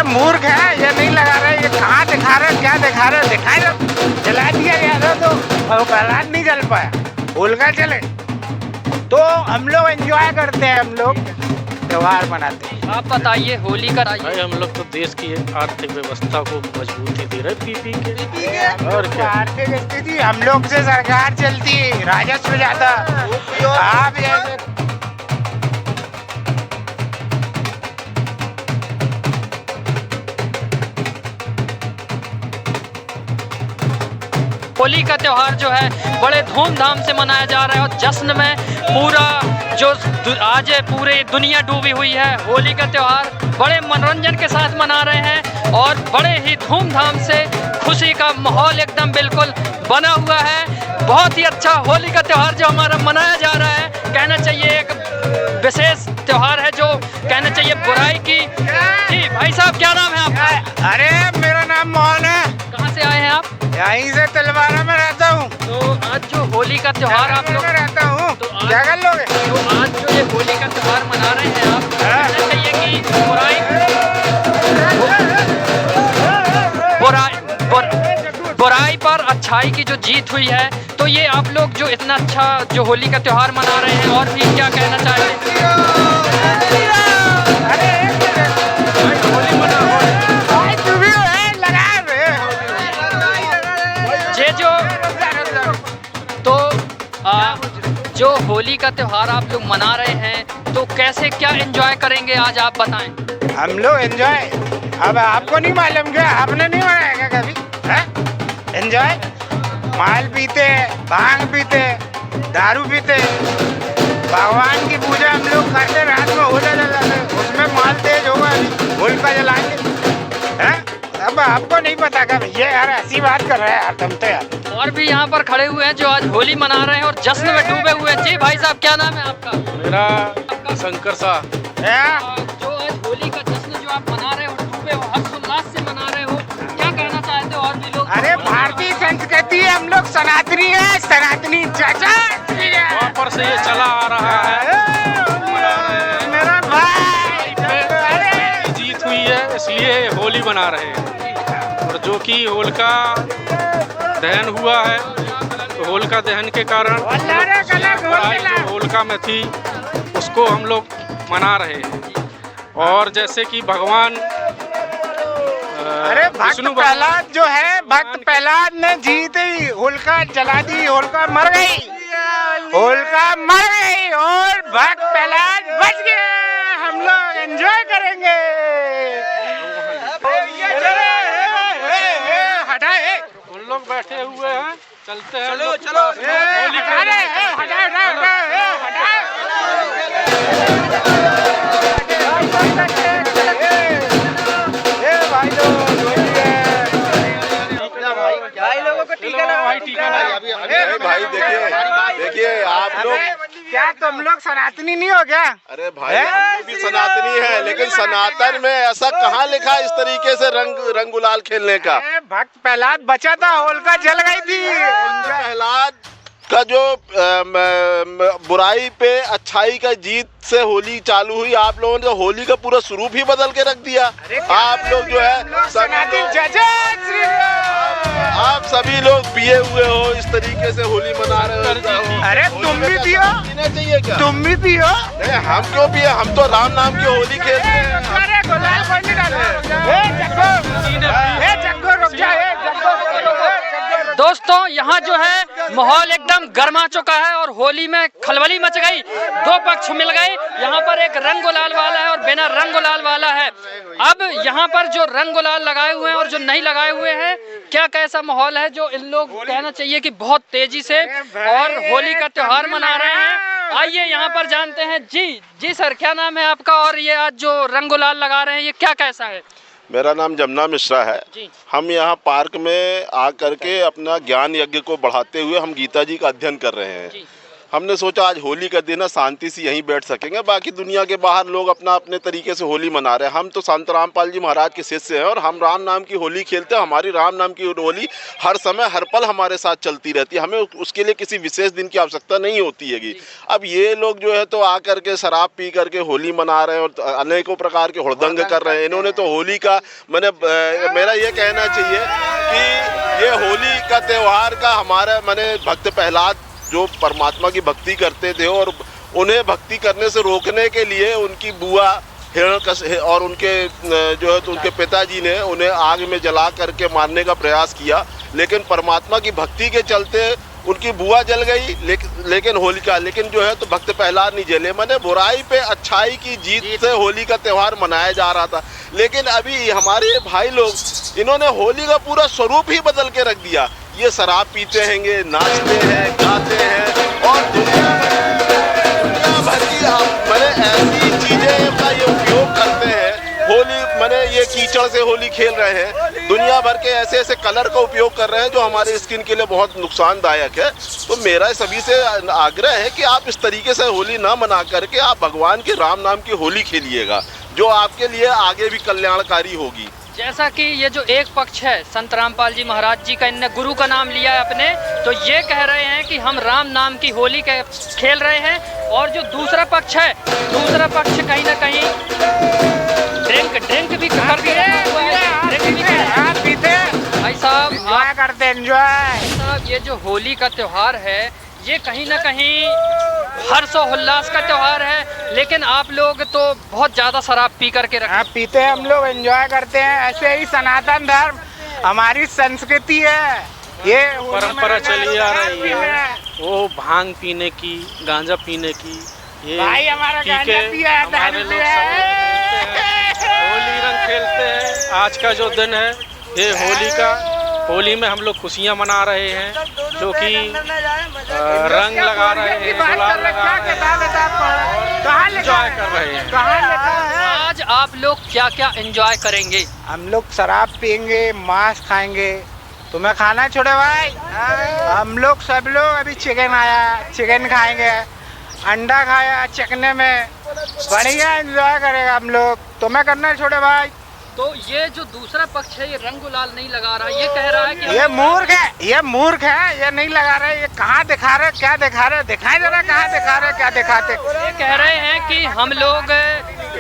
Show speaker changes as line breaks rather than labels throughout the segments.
मूर्ख है, ये नहीं लगा रहे, ये कहाँ दिखा रहे, क्या दिखा रहे, दिखाई दो। जला दिया गया था तो प्रहलाद नहीं जल पाया, होलिका चले। तो हम लोग एंजॉय करते हैं, हम लोग त्योहार मनाते हैं।
आप बताइए होली का
भाई हम लोग तो देश की आर्थिक व्यवस्था को मजबूती दे रहे पी के। और क्या
आर्थिक स्थिति हम लोग से सरकार चलती, राजस्व ज्यादा। आप जैसे
होली का त्यौहार जो है बड़े धूमधाम से मनाया जा रहा है और जश्न में पूरा जो आज पूरे दुनिया डूबी हुई है। होली का त्यौहार बड़े मनोरंजन के साथ मना रहे हैं और बड़े ही धूमधाम से खुशी का माहौल एकदम बिल्कुल बना हुआ है। बहुत ही अच्छा होली का त्यौहार जो हमारा मनाया जा रहा है, कहना चाहिए एक विशेष त्यौहार है जो कहना चाहिए बुराई की। जी भाई साहब, क्या नाम है आपका?
अरे मेरा नाम मोहन है।
कहाँ से आए हैं आप?
यहीं से तलवारा में रहता हूँ।
तो आज जो होली का त्यौहार आप लोग
रहता हूँ,
तो
क्या कर लोगे?
तो आज जो ये होली का त्यौहार मना रहे हैं आप, कहना चाहिए कि बुराई पर अच्छाई की जो जीत हुई है, तो ये आप लोग जो इतना अच्छा जो होली का त्यौहार मना रहे हैं, और भी क्या कहना चाहते हैं? जो होली का त्यौहार आप लोग मना रहे हैं, तो कैसे क्या एंजॉय करेंगे आज आप बताएं।
हम लोग एंजॉय, अब आपको नहीं मालूम क्या? आपने नहीं मनाया क्या कभी? एंजॉय माल पीते, भांग पीते, दारू पीते, भगवान की पूजा हम लोग करते, रात में होलिका जलाते, उसमें माल तेज होगा, होलिका जलाएंगे। अब आपको नहीं पता क्या? ये यार ऐसी बात कर रहे हैं यार, तुम तो यार।
और भी यहाँ पर खड़े हुए हैं जो आज होली मना रहे हैं और जश्न में डूबे हुए हैं। जी भाई साहब, क्या नाम है आपका?
मेरा शंकर साह।
जो आज होली का जश्न जो आप मना रहे हो, डूबे हो, हर्षोल्लास से मना रहे हो, क्या कहना चाहते हो? और भी लोग
अरे भारतीय संस्कृति है, हम लोग सनातनी है, सनातनी चाचा
वहाँ पर से ये चला आ रहा है।
मेरा भाई
जीत हुई है इसलिए होली मना रहे हैं। और जो कि होलिका दहन हुआ है, तो होलिका दहन के कारण बुराई जो होलिका में थी उसको हम लोग मना रहे हैं। और जैसे कि भगवान
अरे भक्त प्रहलाद जो है, भक्त प्रहलाद ने जीत ही होलिका जला दी, होलिका मर गई, होलिका मर गई और भक्त प्रहलाद बच गए। हम लोग एंजॉय करेंगे।
उन लोग बैठे हुए हैं, चलते हैं।
चलो चलो, होली
भाई देखिए आप लोग,
क्या तुम लोग सनातनी नहीं हो क्या?
अरे भाई हम भी सनातनी है, लेकिन सनातन में ऐसा कहाँ लिखा इस तरीके से रंग गुलाल खेलने का?
भक्त प्रहलाद बचा था, होलिका जल गई थी।
प्रहलाद का जो बुराई पे अच्छाई का जीत से होली चालू हुई, आप लोगों ने तो होली का पूरा स्वरूप ही बदल के रख दिया। आप लोग जो है आप सभी लोग पिए हुए हो, इस तरीके से होली मना रहे हो।
अरे तुम भी पियो,
पीना चाहिए क्या?
तुम भी पियो।
नहीं, हम क्यों पिए? हम तो राम नाम की होली खेलते हैं।
दोस्तों, यहाँ जो है माहौल एकदम गर्मा चुका है और होली में खलबली मच गई। दो पक्ष मिल गए, यहाँ पर एक रंग गुलाल वाला है और बिना रंग गुलाल वाला है। अब यहाँ पर जो रंग गुलाल लगाए हुए हैं और जो नहीं लगाए हुए हैं, क्या कैसा माहौल है जो इन लोग कहना चाहिए कि बहुत तेजी से और होली का त्यौहार मना रहे हैं। आइए यहाँ पर जानते हैं। जी सर, क्या नाम है आपका? और ये आज जो रंग गुलाल लगा रहे हैं, ये क्या कैसा है?
मेरा नाम जमुना मिश्रा है। हम यहाँ पार्क में आकर के अपना ज्ञान यज्ञ को बढ़ाते हुए हम गीता जी का अध्ययन कर रहे हैं। हमने सोचा आज होली का दिन है, शांति से यहीं बैठ सकेंगे। बाकी दुनिया के बाहर लोग अपना अपने तरीके से होली मना रहे हैं। हम तो संत रामपाल जी महाराज के शिष्य हैं और हम राम नाम की होली खेलते हैं। हमारी राम नाम की होली हर समय हर पल हमारे साथ चलती रहती है। हमें उसके लिए किसी विशेष दिन की आवश्यकता नहीं होती हैगी। अब ये लोग जो है तो आकर के शराब पी करके होली मना रहे हैं और अनेकों प्रकार के हुड़दंग कर रहे हैं। इन्होंने तो होली का मेरा ये कहना चाहिए कि ये होली का त्यौहार का हमारा भक्त प्रहलाद जो परमात्मा की भक्ति करते थे और उन्हें भक्ति करने से रोकने के लिए उनकी बुआ हिरण्यकश्यप और उनके जो है तो उनके पिताजी ने उन्हें आग में जला करके मारने का प्रयास किया, लेकिन परमात्मा की भक्ति के चलते उनकी बुआ जल गई, लेकिन जो है तो भक्त प्रहलाद नहीं जले। बुराई पे अच्छाई की जीत से होली का त्यौहार मनाया जा रहा था, लेकिन अभी हमारे भाई लोग इन्होंने होली का पूरा स्वरूप ही बदल के रख दिया। ये शराब पीते हैंगे, नाचते हैं, गाते हैं और दुनिया भर की ऐसी चीजें का ये उपयोग करते हैं। होली ये कीचड़ से होली खेल रहे हैं, दुनिया भर के ऐसे ऐसे कलर का उपयोग कर रहे हैं जो हमारे स्किन के लिए बहुत नुकसानदायक है। तो मेरा सभी से आग्रह है कि आप इस तरीके से होली ना मना करके आप भगवान के राम नाम की होली खेलिएगा, जो आपके लिए आगे भी कल्याणकारी होगी।
जैसा कि ये जो एक पक्ष है संत रामपाल जी महाराज जी का, इनने गुरु का नाम लिया है अपने, तो ये कह रहे हैं कि हम राम नाम की होली खेल रहे हैं। और जो दूसरा पक्ष है, दूसरा पक्ष कहीं ना कहीं ड्रिंक भी करते हैं, ड्रिंक पीते हैं। भाई साहब
एंजॉय करते हैं, एंजॉय
साहब ये जो होली का त्यौहार है ये कहीं ना कहीं हर्षोल्लास का त्यौहार है, लेकिन आप लोग तो बहुत ज़्यादा शराब पी करके
पीते हैं, हम लोग एंजॉय करते हैं। ऐसे ही सनातन धर्म हमारी संस्कृति है, ये
परंपरा चली आ रही है। वो भांग पीने की, गांजा पीने की, ये
भाई हमारा गांजा पिया है, दारू पिया है,
होली रंग खेलते हैं। आज का जो दिन है ये होली का, होली में हम लोग खुशियाँ मना रहे हैं, जो कि रंग लगा रहे हैं, गुलाल लगा रहे हैं, एंजॉय कर रहे हैं।
आज आप लोग क्या क्या एंजॉय करेंगे?
हम लोग शराब पियेंगे, मांस खाएंगे। तुम्हें खाना छोड़े भाई? हम लोग सब लोग अभी चिकन आया, चिकन खाएंगे, अंडा खाया चिकने में, बढ़िया एंजॉय करेगा हम लोग। तुम्हें करना छोड़े भाई?
तो ये जो दूसरा पक्ष है ये रंग गुलाल नहीं लगा रहा, ये कह रहा है कि
ये मूर्ख है, ये मूर्ख है, ये नहीं लगा रहे। ये कहाँ दिखा रहे, क्या दिखा रहे, दिखाई दे रहा कहाँ दिखा रहे, क्या दिखाते।
ये कह रहे हैं कि हम लोग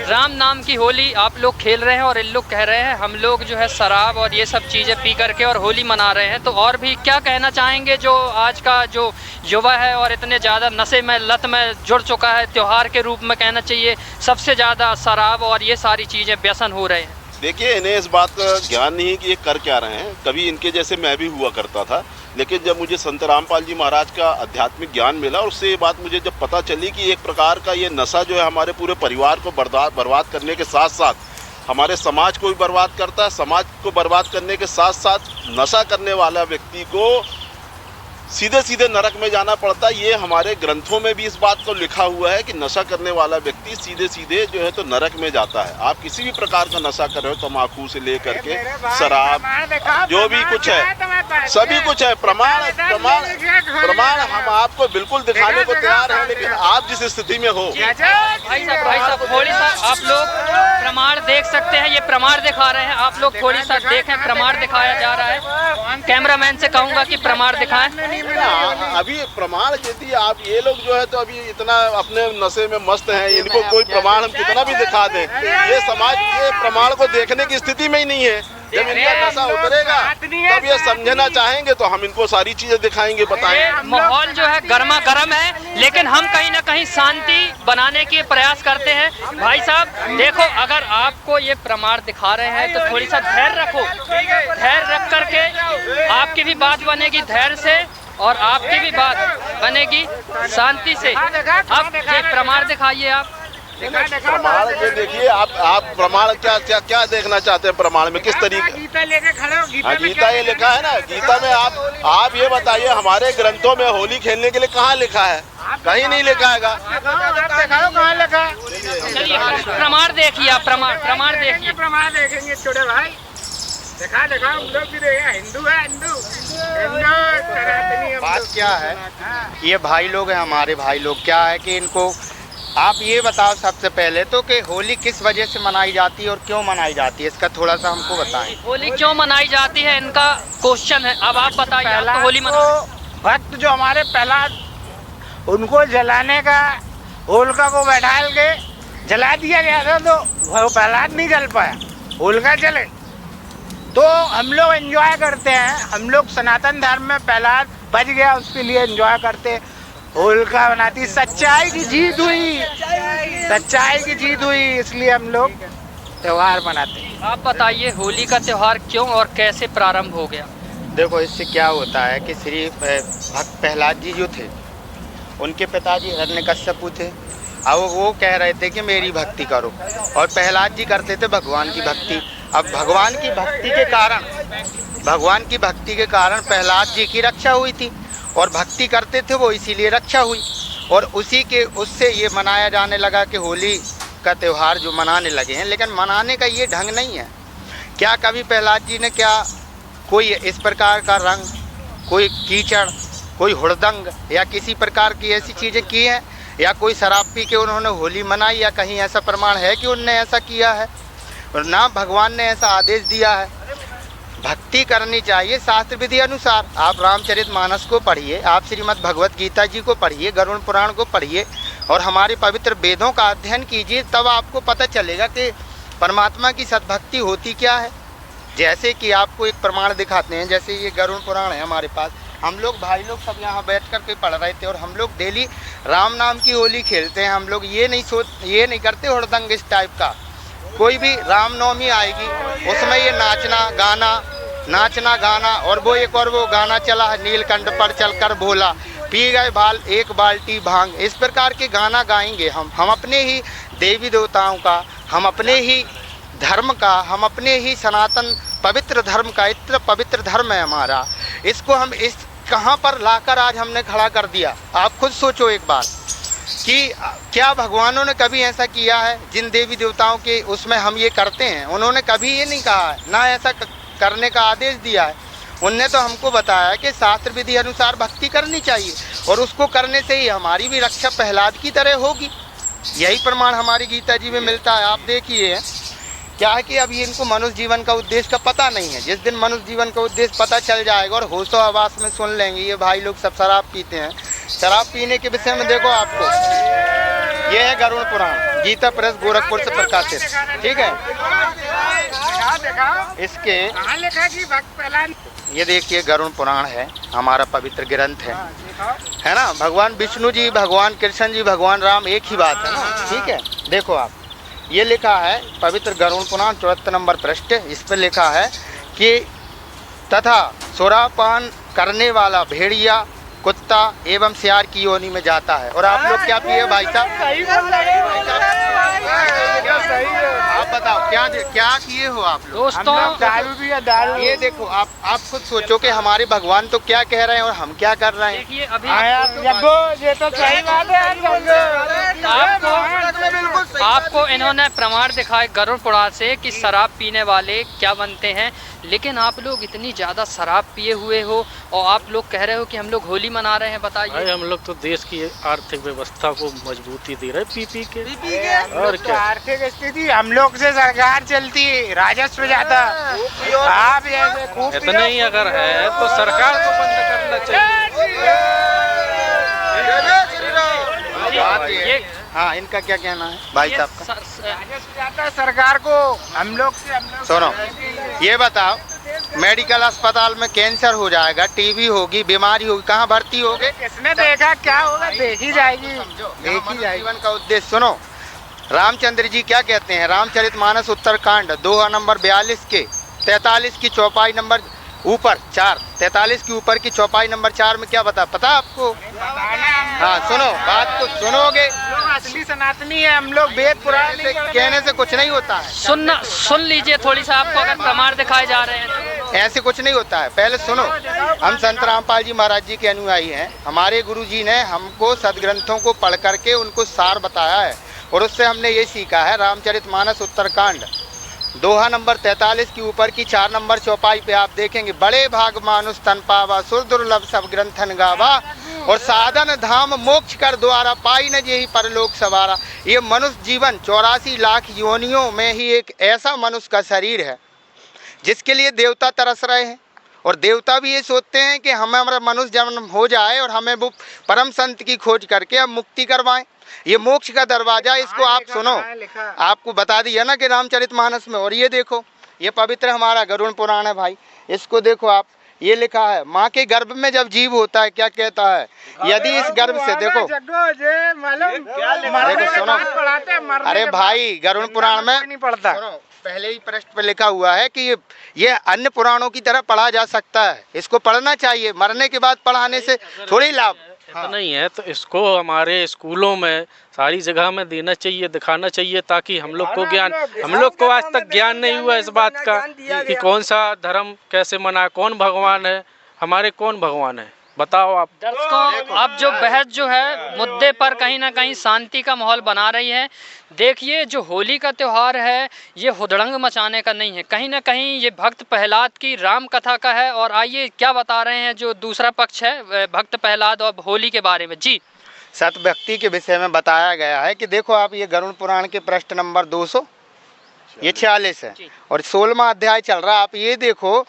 राम नाम की होली आप लोग खेल रहे हैं और इन लोग कह रहे हैं हम लोग जो है शराब और ये सब चीज़ें पी करके और होली मना रहे हैं। तो और भी क्या कहना चाहेंगे जो आज का जो युवा है और इतने ज़्यादा नशे में लत में जुड़ चुका है, त्यौहार के रूप में कहना चाहिए सबसे ज़्यादा शराब और ये सारी चीज़ें व्यसन हो रहे हैं?
देखिए, इन्हें इस बात का ज्ञान नहीं है कि ये कर क्या रहे हैं। कभी इनके जैसे मैं भी हुआ करता था, लेकिन जब मुझे संत रामपाल जी महाराज का आध्यात्मिक ज्ञान मिला और उससे ये बात मुझे जब पता चली कि एक प्रकार का ये नशा जो है हमारे पूरे परिवार को बर्बाद करने के साथ साथ हमारे समाज को भी बर्बाद करता है। समाज को बर्बाद करने के साथ साथ नशा करने वाला व्यक्ति को सीधे सीधे नरक में जाना पड़ता है। ये हमारे ग्रंथों में भी इस बात को लिखा हुआ है कि नशा करने वाला व्यक्ति सीधे सीधे जो है तो नरक में जाता है। आप किसी भी प्रकार का नशा कर रहे हो, तम्बाकू से लेकर के शराब, जो भी कुछ है, सभी कुछ है। प्रमाण हम आपको बिल्कुल दिखाने को तैयार हैं, लेकिन आप जिस स्थिति में हो।
भाई साहब थोड़ी सा आप लोग प्रमाण देख सकते हैं, ये प्रमाण दिखा रहे हैं। आप लोग थोड़ी सा देखें, प्रमाण दिखाया जा रहा है। कैमरामैन से कहूँगा कि प्रमाण दिखाएं।
अभी प्रमाण यदि आप ये लोग जो है तो अभी इतना अपने नशे में मस्त हैं, इनको कोई प्रमाण हम कितना भी दिखा दें, ये समाज ये प्रमाण को देखने की स्थिति में ही नहीं है। जब इनका नशा उतरेगा तब ये समझना चाहेंगे तो हम इनको सारी चीजें दिखाएंगे, बताएंगे।
माहौल जो है गर्मा गर्म है, लेकिन हम कहीं ना कहीं शांति बनाने के प्रयास करते हैं। भाई साहब देखो, अगर आपको ये प्रमाण दिखा रहे हैं तो थोड़ी सा धैर्य रखो, धैर्य रख करके आपकी भी बात बनेगी धैर्य से और आपकी भी बात बनेगी शांति से। अब ये प्रमाण दिखाइए आप।
प्रमाण ये देखिए, आप प्रमाण क्या देखना चाहते हैं? प्रमाण में किस तरीके?
गीता लेके खड़े हो,
गीता ये लिखा है ना। गीता में आप ये बताइए, हमारे ग्रंथों में होली खेलने के लिए कहाँ लिखा है? कहीं नहीं लिखा है।
कहाँ लिखा है?
चलिए प्रमाण देखिए आप, प्रमाण देखिए।
प्रमाण देखेंगे छोटे भाई। देखा हम लोग भी देखा, हिंदू है, हिंदू सनातनी हम
बात
लोग।
क्या है,
हाँ।
ये भाई लोग हैं हमारे भाई लोग, क्या है कि इनको आप ये बताओ सबसे पहले तो कि होली किस वजह से मनाई जाती है और क्यों मनाई जाती है, इसका थोड़ा सा हमको बताएं।
होली क्यों मनाई जाती है, इनका क्वेश्चन है। अब आप बताइए, आप तो होली मना
भक्त जो हमारे प्रहलाद, उनको जलाने का होलिका को बैठाल के जला दिया गया था, तो वो प्रहलाद नहीं जल पाया, होलिका जले। तो हम लोग एंजॉय करते हैं, हम लोग सनातन धर्म में प्रहलाद बच गया, उसके लिए एंजॉय करते हैं, होलिका बनाती, सच्चाई की जीत हुई, सच्चाई की जीत हुई, इसलिए हम लोग त्योहार मनाते हैं।
आप बताइए होली का त्योहार क्यों और कैसे प्रारंभ हो गया।
देखो इससे क्या होता है कि श्री भक्त प्रहलाद जी जो थे, उनके पिताजी हिरण्यकश्यपु थे। अब वो कह रहे थे कि मेरी भक्ति करो, और प्रहलाद जी करते थे भगवान की भक्ति। अब भगवान की भक्ति के कारण प्रहलाद जी की रक्षा हुई थी, और भक्ति करते थे वो, इसीलिए रक्षा हुई। और उससे ये मनाया जाने लगा कि होली का त्यौहार जो मनाने लगे हैं। लेकिन मनाने का ये ढंग नहीं है। क्या कभी प्रहलाद जी ने क्या कोई इस प्रकार का रंग, कोई कीचड़, कोई हुड़दंग या किसी प्रकार की ऐसी चीज़ें की हैं, या कोई शराब पी के उन्होंने होली मनाई, या कहीं ऐसा प्रमाण है कि उनने ऐसा किया है? और ना भगवान ने ऐसा आदेश दिया है। भक्ति करनी चाहिए शास्त्र विधि अनुसार। आप रामचरितमानस को पढ़िए, आप श्रीमद् भगवत गीता जी को पढ़िए, गरुड़ पुराण को पढ़िए, और हमारे पवित्र वेदों का अध्ययन कीजिए, तब आपको पता चलेगा कि परमात्मा की सद्भक्ति होती क्या है। जैसे कि आपको एक प्रमाण दिखाते हैं, जैसे ये गरुड़ पुराण है हमारे पास, हम लोग भाई लोग सब यहाँ बैठ कर के पढ़ रहे थे, और हम लोग डेली राम नाम की होली खेलते हैं। हम लोग ये नहीं करते हुड़दंग इस टाइप का। कोई भी रामनवमी आएगी, उसमें ये नाचना गाना, और वो एक और वो गाना चला है, नीलकंठ पर चलकर भोला, पी गए एक बाल्टी भांग, इस प्रकार के गाना गाएंगे हम अपने ही देवी देवताओं का, हम अपने ही धर्म का, हम अपने ही सनातन पवित्र धर्म का। इतना पवित्र धर्म है हमारा, इसको हम इस कहाँ पर लाकर आज हमने खड़ा कर दिया। आप खुद सोचो एक बार कि क्या भगवानों ने कभी ऐसा किया है? जिन देवी देवताओं के उसमें हम ये करते हैं, उन्होंने कभी ये नहीं कहा है, ना ऐसा करने का आदेश दिया है। उनने तो हमको बताया कि शास्त्र विधि अनुसार भक्ति करनी चाहिए, और उसको करने से ही हमारी भी रक्षा प्रहलाद की तरह होगी। यही प्रमाण हमारी गीता जी में मिलता है। आप देखिए क्या है कि अभी इनको मनुष्य जीवन का उद्देश्य का पता नहीं है। जिस दिन मनुष्य जीवन का उद्देश्य पता चल जाएगा और होशो हवास में सुन लेंगे, ये भाई लोग सब शराब पीते हैं। शराब पीने के विषय में देखो आपको, ये है गरुड़ पुराण, गीता प्रेस गोरखपुर से प्रकाशित, ठीक है। इसके ये देखिए गरुड़ पुराण है, हमारा पवित्र ग्रंथ है ना। भगवान विष्णु जी, भगवान कृष्ण जी, भगवान राम एक ही बात है ना, ठीक है। देखो आप, ये लिखा है पवित्र गरुड़ पुराण 74 नंबर पृष्ठ, इस पर लिखा है कि तथा सुरापान करने वाला भेड़िया, कुत्ता एवं सियार की योनि में जाता है। और आप लोग क्या पिए भाई साहब? आप बताओ क्या किए हो आप लोग?
दोस्तों
दारू भी है, दारू।
ये देखो आप खुद सोचो कि हमारे भगवान तो क्या कह रहे हैं और हम क्या कर रहे हैं।
देखिए अभी
ये तो सही बात है।
आपको इन्होंने प्रमाण दिखाए गरुड़ पुराण से कि शराब पीने वाले क्या बनते हैं, लेकिन आप लोग इतनी ज़्यादा शराब पिए हुए हो और आप लोग कह रहे हो कि हम लोग होली मना रहे हैं। बताइए
भाई, हम लोग तो देश की आर्थिक व्यवस्था को मजबूती दे रहे पी के। और क्या
आर्थिक स्थिति हम लोग से सरकार चलती है, राजस्व ज्यादा। आप ऐसे खूब
इतना ही अगर है तो सरकार को बंद करना चाहिए।
ये
हाँ, इनका क्या कहना है भाई साहब का?
राजस्व ज्यादा है सरकार को, हम लोग
सुनो, ये बताओ, मेडिकल अस्पताल में कैंसर हो जाएगा, टीबी होगी, बीमारी होगी, कहाँ भर्ती होगे?
किसने देखा क्या होगा, देखी जाएगी,
देखी जाएगी। जीवन का उद्देश्य सुनो, रामचंद्र जी क्या कहते हैं, रामचरितमानस उत्तरकांड 2 नंबर 42 के 43 की चौपाई नंबर ऊपर 4, 43 की ऊपर की चौपाई नंबर 4 में क्या पता आपको? हाँ सुनो, बात को सुनोगे।
असली सनातनी है हम लोग, वेद पुराण
कहने से कुछ नहीं होता है।
सुन लीजिए थोड़ी सा, आपको अगर प्रमाण दिखाए जा रहे हैं तो।
ऐसे कुछ नहीं होता है। पहले सुनो, हम संत रामपाल जी महाराज जी के अनुयायी हैं। हमारे गुरु जी ने हमको सदग्रंथों को पढ़ करके उनको सार बताया है, और उससे हमने ये सीखा है। रामचरितमानस उत्तरकांड दोहा नंबर 43 की ऊपर की 4 नंबर चौपाई पे आप देखेंगे, बड़े भाग मानुष तन पावा, सुर दुर्लभ सब ग्रंथन गावा, और साधन धाम मोक्ष कर द्वारा, पाई न जेहि परलोक सवारा। ये मनुष्य जीवन 84 लाख योनियों में ही एक ऐसा मनुष्य का शरीर है जिसके लिए देवता तरस रहे हैं, और देवता भी ये सोचते हैं कि हमें हमारा मनुष्य जन्म हो जाए और हमें वो परम संत की खोज करके हम मुक्ति करवाएं। ये मोक्ष का दरवाजा, इसको आप सुनो, आपको बता दिया ना कि रामचरितमानस में। और ये देखो, ये पवित्र हमारा गरुड़ पुराण है भाई, इसको देखो आप, ये लिखा है, माँ के गर्भ में जब जीव होता है क्या कहता है, यदि इस गर्भ से देखो सुनो, अरे भाई गरुड़ पुराण में नहीं पढ़ता, पहले ही पृष्ठ पे लिखा हुआ है कि ये अन्य पुराणों की तरह पढ़ा जा सकता है, इसको पढ़ना चाहिए, मरने के बाद पढ़ाने से थोड़ी लाभ।
हाँ। नहीं है तो इसको हमारे स्कूलों में सारी जगह में देना चाहिए, दिखाना चाहिए, ताकि हम लोग को ज्ञान, हम लोग को आज तक ज्ञान नहीं हुआ इस बात का कि कौन सा धर्म कैसे मना, कौन भगवान है, हमारे कौन भगवान है, बताओ आप।
दर्शकों, अब जो बहस जो है मुद्दे पर कहीं ना कहीं शांति का माहौल बना रही है। देखिए, जो होली का त्यौहार है ये हुदड़ंग मचाने का नहीं है, कहीं ना कहीं ये भक्त प्रहलाद की राम कथा का है। और आइए क्या बता रहे हैं जो दूसरा पक्ष है भक्त प्रहलाद और होली के बारे में। जी,
सत भक्ति के विषय में बताया गया है कि देखो आप, ये गरुड़ पुराण के पृष्ठ नंबर 246 है और 16वां अध्याय चल रहा है। आप ये देखो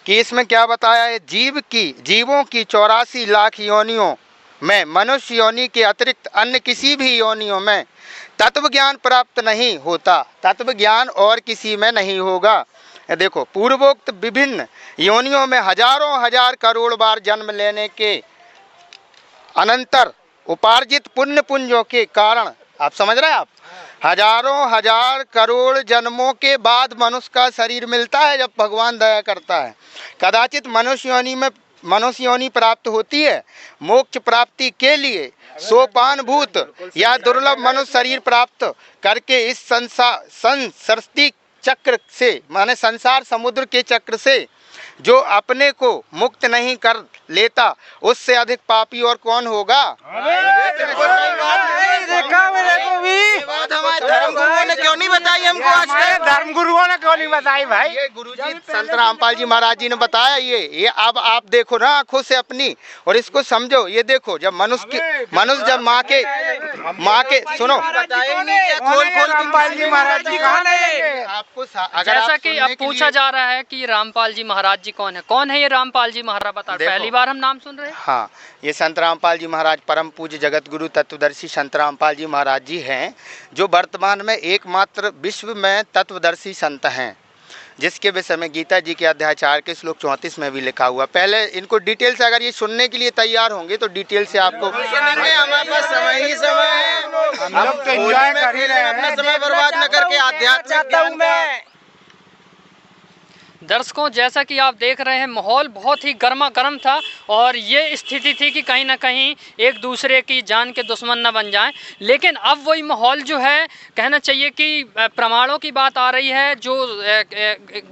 कि इसमें क्या बताया है, जीवों की 84 लाख योनियों में मनुष्य योनि के अतिरिक्त अन्य किसी भी योनियों में तत्व ज्ञान प्राप्त नहीं होता, तत्व ज्ञान और किसी में नहीं होगा। देखो, पूर्वोक्त विभिन्न योनियों में हजारों हजार करोड़ बार जन्म लेने के अनंतर उपार्जित पुण्य पुंजों के कारण, आप समझ रहे हैं, आप हजारों हजार करोड़ जन्मों के बाद मनुष्य का शरीर मिलता है जब भगवान दया करता है। कदाचित मनुष्य योनि प्राप्त होती है। मोक्ष प्राप्ति के लिए सोपानभूत या दुर्लभ मनुष्य शरीर प्राप्त करके इस संसार चक्र से, माने संसार समुद्र के चक्र से जो अपने को मुक्त नहीं कर लेता, उससे अधिक पापी और कौन होगा। धर्मगुरुओं ने क्यों नहीं बताई हमको, आज धर्मगुरुओं ने क्यों नहीं बताई भाई। ये गुरुजी संत रामपाल जी महाराज जी ने बताया। ये अब आप देखो ना आंखों से अपनी, और इसको समझो। ये देखो, जब मनुष्य जब माँ के सुनो, आपको
जैसा कि अब पूछा जा रहा है कि रामपाल जी महाराज जी कौन है ये रामपाल जी महाराज, बता, पहली बार हम नाम सुन रहे हैं।
हाँ, ये संत रामपाल जी महाराज परम पूज्य जगत गुरु तत्वदर्शी संत रामपाल जी महाराज जी हैं, जो वर्तमान में एकमात्र विश्व में तत्वदर्शी संत हैं, जिसके विषय में गीता जी के अध्याय 4 के श्लोक 34 में भी लिखा हुआ। पहले इनको डिटेल से, अगर ये सुनने के लिए तैयार होंगे तो डिटेल से आपको, हमारे पास समय ही समय है, हम लोग तो एंजॉय कर ही रहे हैं, अपना समय बर्बाद न करके आध्यात्मिक ज्ञान में।
दर्शकों, जैसा कि आप देख रहे हैं माहौल बहुत ही गर्मा गर्म था और ये स्थिति थी कि कहीं ना कहीं एक दूसरे की जान के दुश्मन न बन जाएं। लेकिन अब वही माहौल जो है, कहना चाहिए कि प्रमाणों की बात आ रही है। जो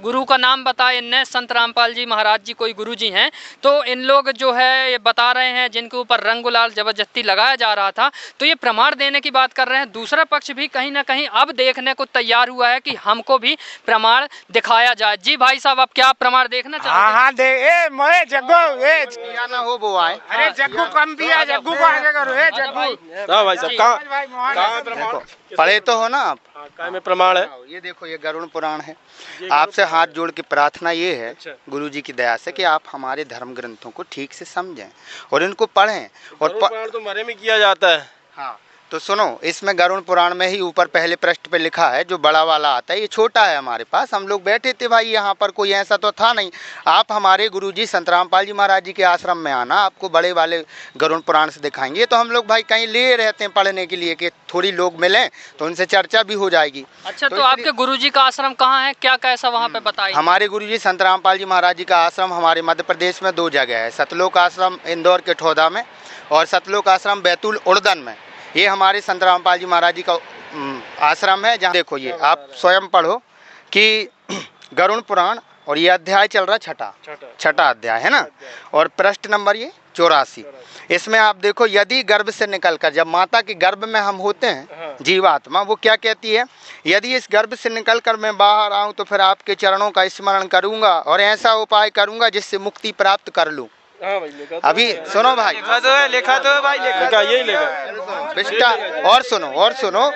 गुरु का नाम बताए न संत रामपाल जी महाराज जी कोई गुरु जी हैं, तो इन लोग जो है ये बता रहे हैं जिनके ऊपर रंग गुलाल ज़बरदस्ती लगाया जा रहा था, तो ये प्रमाण देने की बात कर रहे हैं। दूसरा पक्ष भी कहीं ना कहीं अब देखने को तैयार हुआ है कि हमको भी प्रमाण दिखाया जाए। जी भाई साहब, आप क्या प्रमाण देखना चाहते हैं?
हाँ, दे ए मोए जग्गू, ए
या ना हो वो आए।
अरे जग्गू कम पिया, जग्गू को आगे करो। ए जग्गू,
हाँ भाई साहब, कहाँ प्रमाण
पढ़े तो हो ना आप,
काय में प्रमाण है।
ये देखो, ये गरुड़ पुराण है। आपसे हाथ जोड़ के प्रार्थना ये है गुरु जी की दया से कि आप हमारे धर्म ग्रंथों को ठीक से समझें और इनको पढ़ें। और
तो मरे में किया जाता है।
हाँ, तो सुनो, इसमें गरुड़ पुराण में ही ऊपर पहले पृष्ठ पे लिखा है, जो बड़ा वाला आता है, ये छोटा है हमारे पास। हम लोग बैठे थे भाई, यहाँ पर कोई ऐसा तो था नहीं। आप हमारे गुरुजी संत रामपाल जी महाराज जी के आश्रम में आना, आपको बड़े वाले गरुड़ पुराण से दिखाएंगे। तो हम लोग भाई कहीं ले रहते हैं पढ़ने के लिए कि थोड़ी लोग मिलें तो उनसे चर्चा भी हो जाएगी।
अच्छा, तो आपके गुरुजी का आश्रम कहाँ है, क्या कैसा वहाँ पे बताइए।
हमारे गुरुजी संत रामपाल जी महाराज जी का आश्रम हमारे मध्य प्रदेश में 2 जगह है। सतलोक आश्रम इंदौर के ठोदा में और सतलोक आश्रम बैतूल उड़दन में। ये हमारे संत रामपाल जी महाराज जी का आश्रम है, जहाँ देखो ये आप स्वयं पढ़ो कि गरुड़ पुराण, और ये अध्याय चल रहा छठा अध्याय है ना, और पृष्ठ नंबर ये 84। इसमें आप देखो, यदि गर्भ से निकलकर, जब माता के गर्भ में हम होते हैं जीवात्मा, वो क्या कहती है, यदि इस गर्भ से निकलकर मैं बाहर आऊं तो फिर आपके चरणों का स्मरण करूंगा और ऐसा उपाय करूंगा जिससे मुक्ति प्राप्त कर लूं। अभी सुनो भाई,
लिखा तो है भाई, लिखा यही लिखा।
विष्टा और सुनो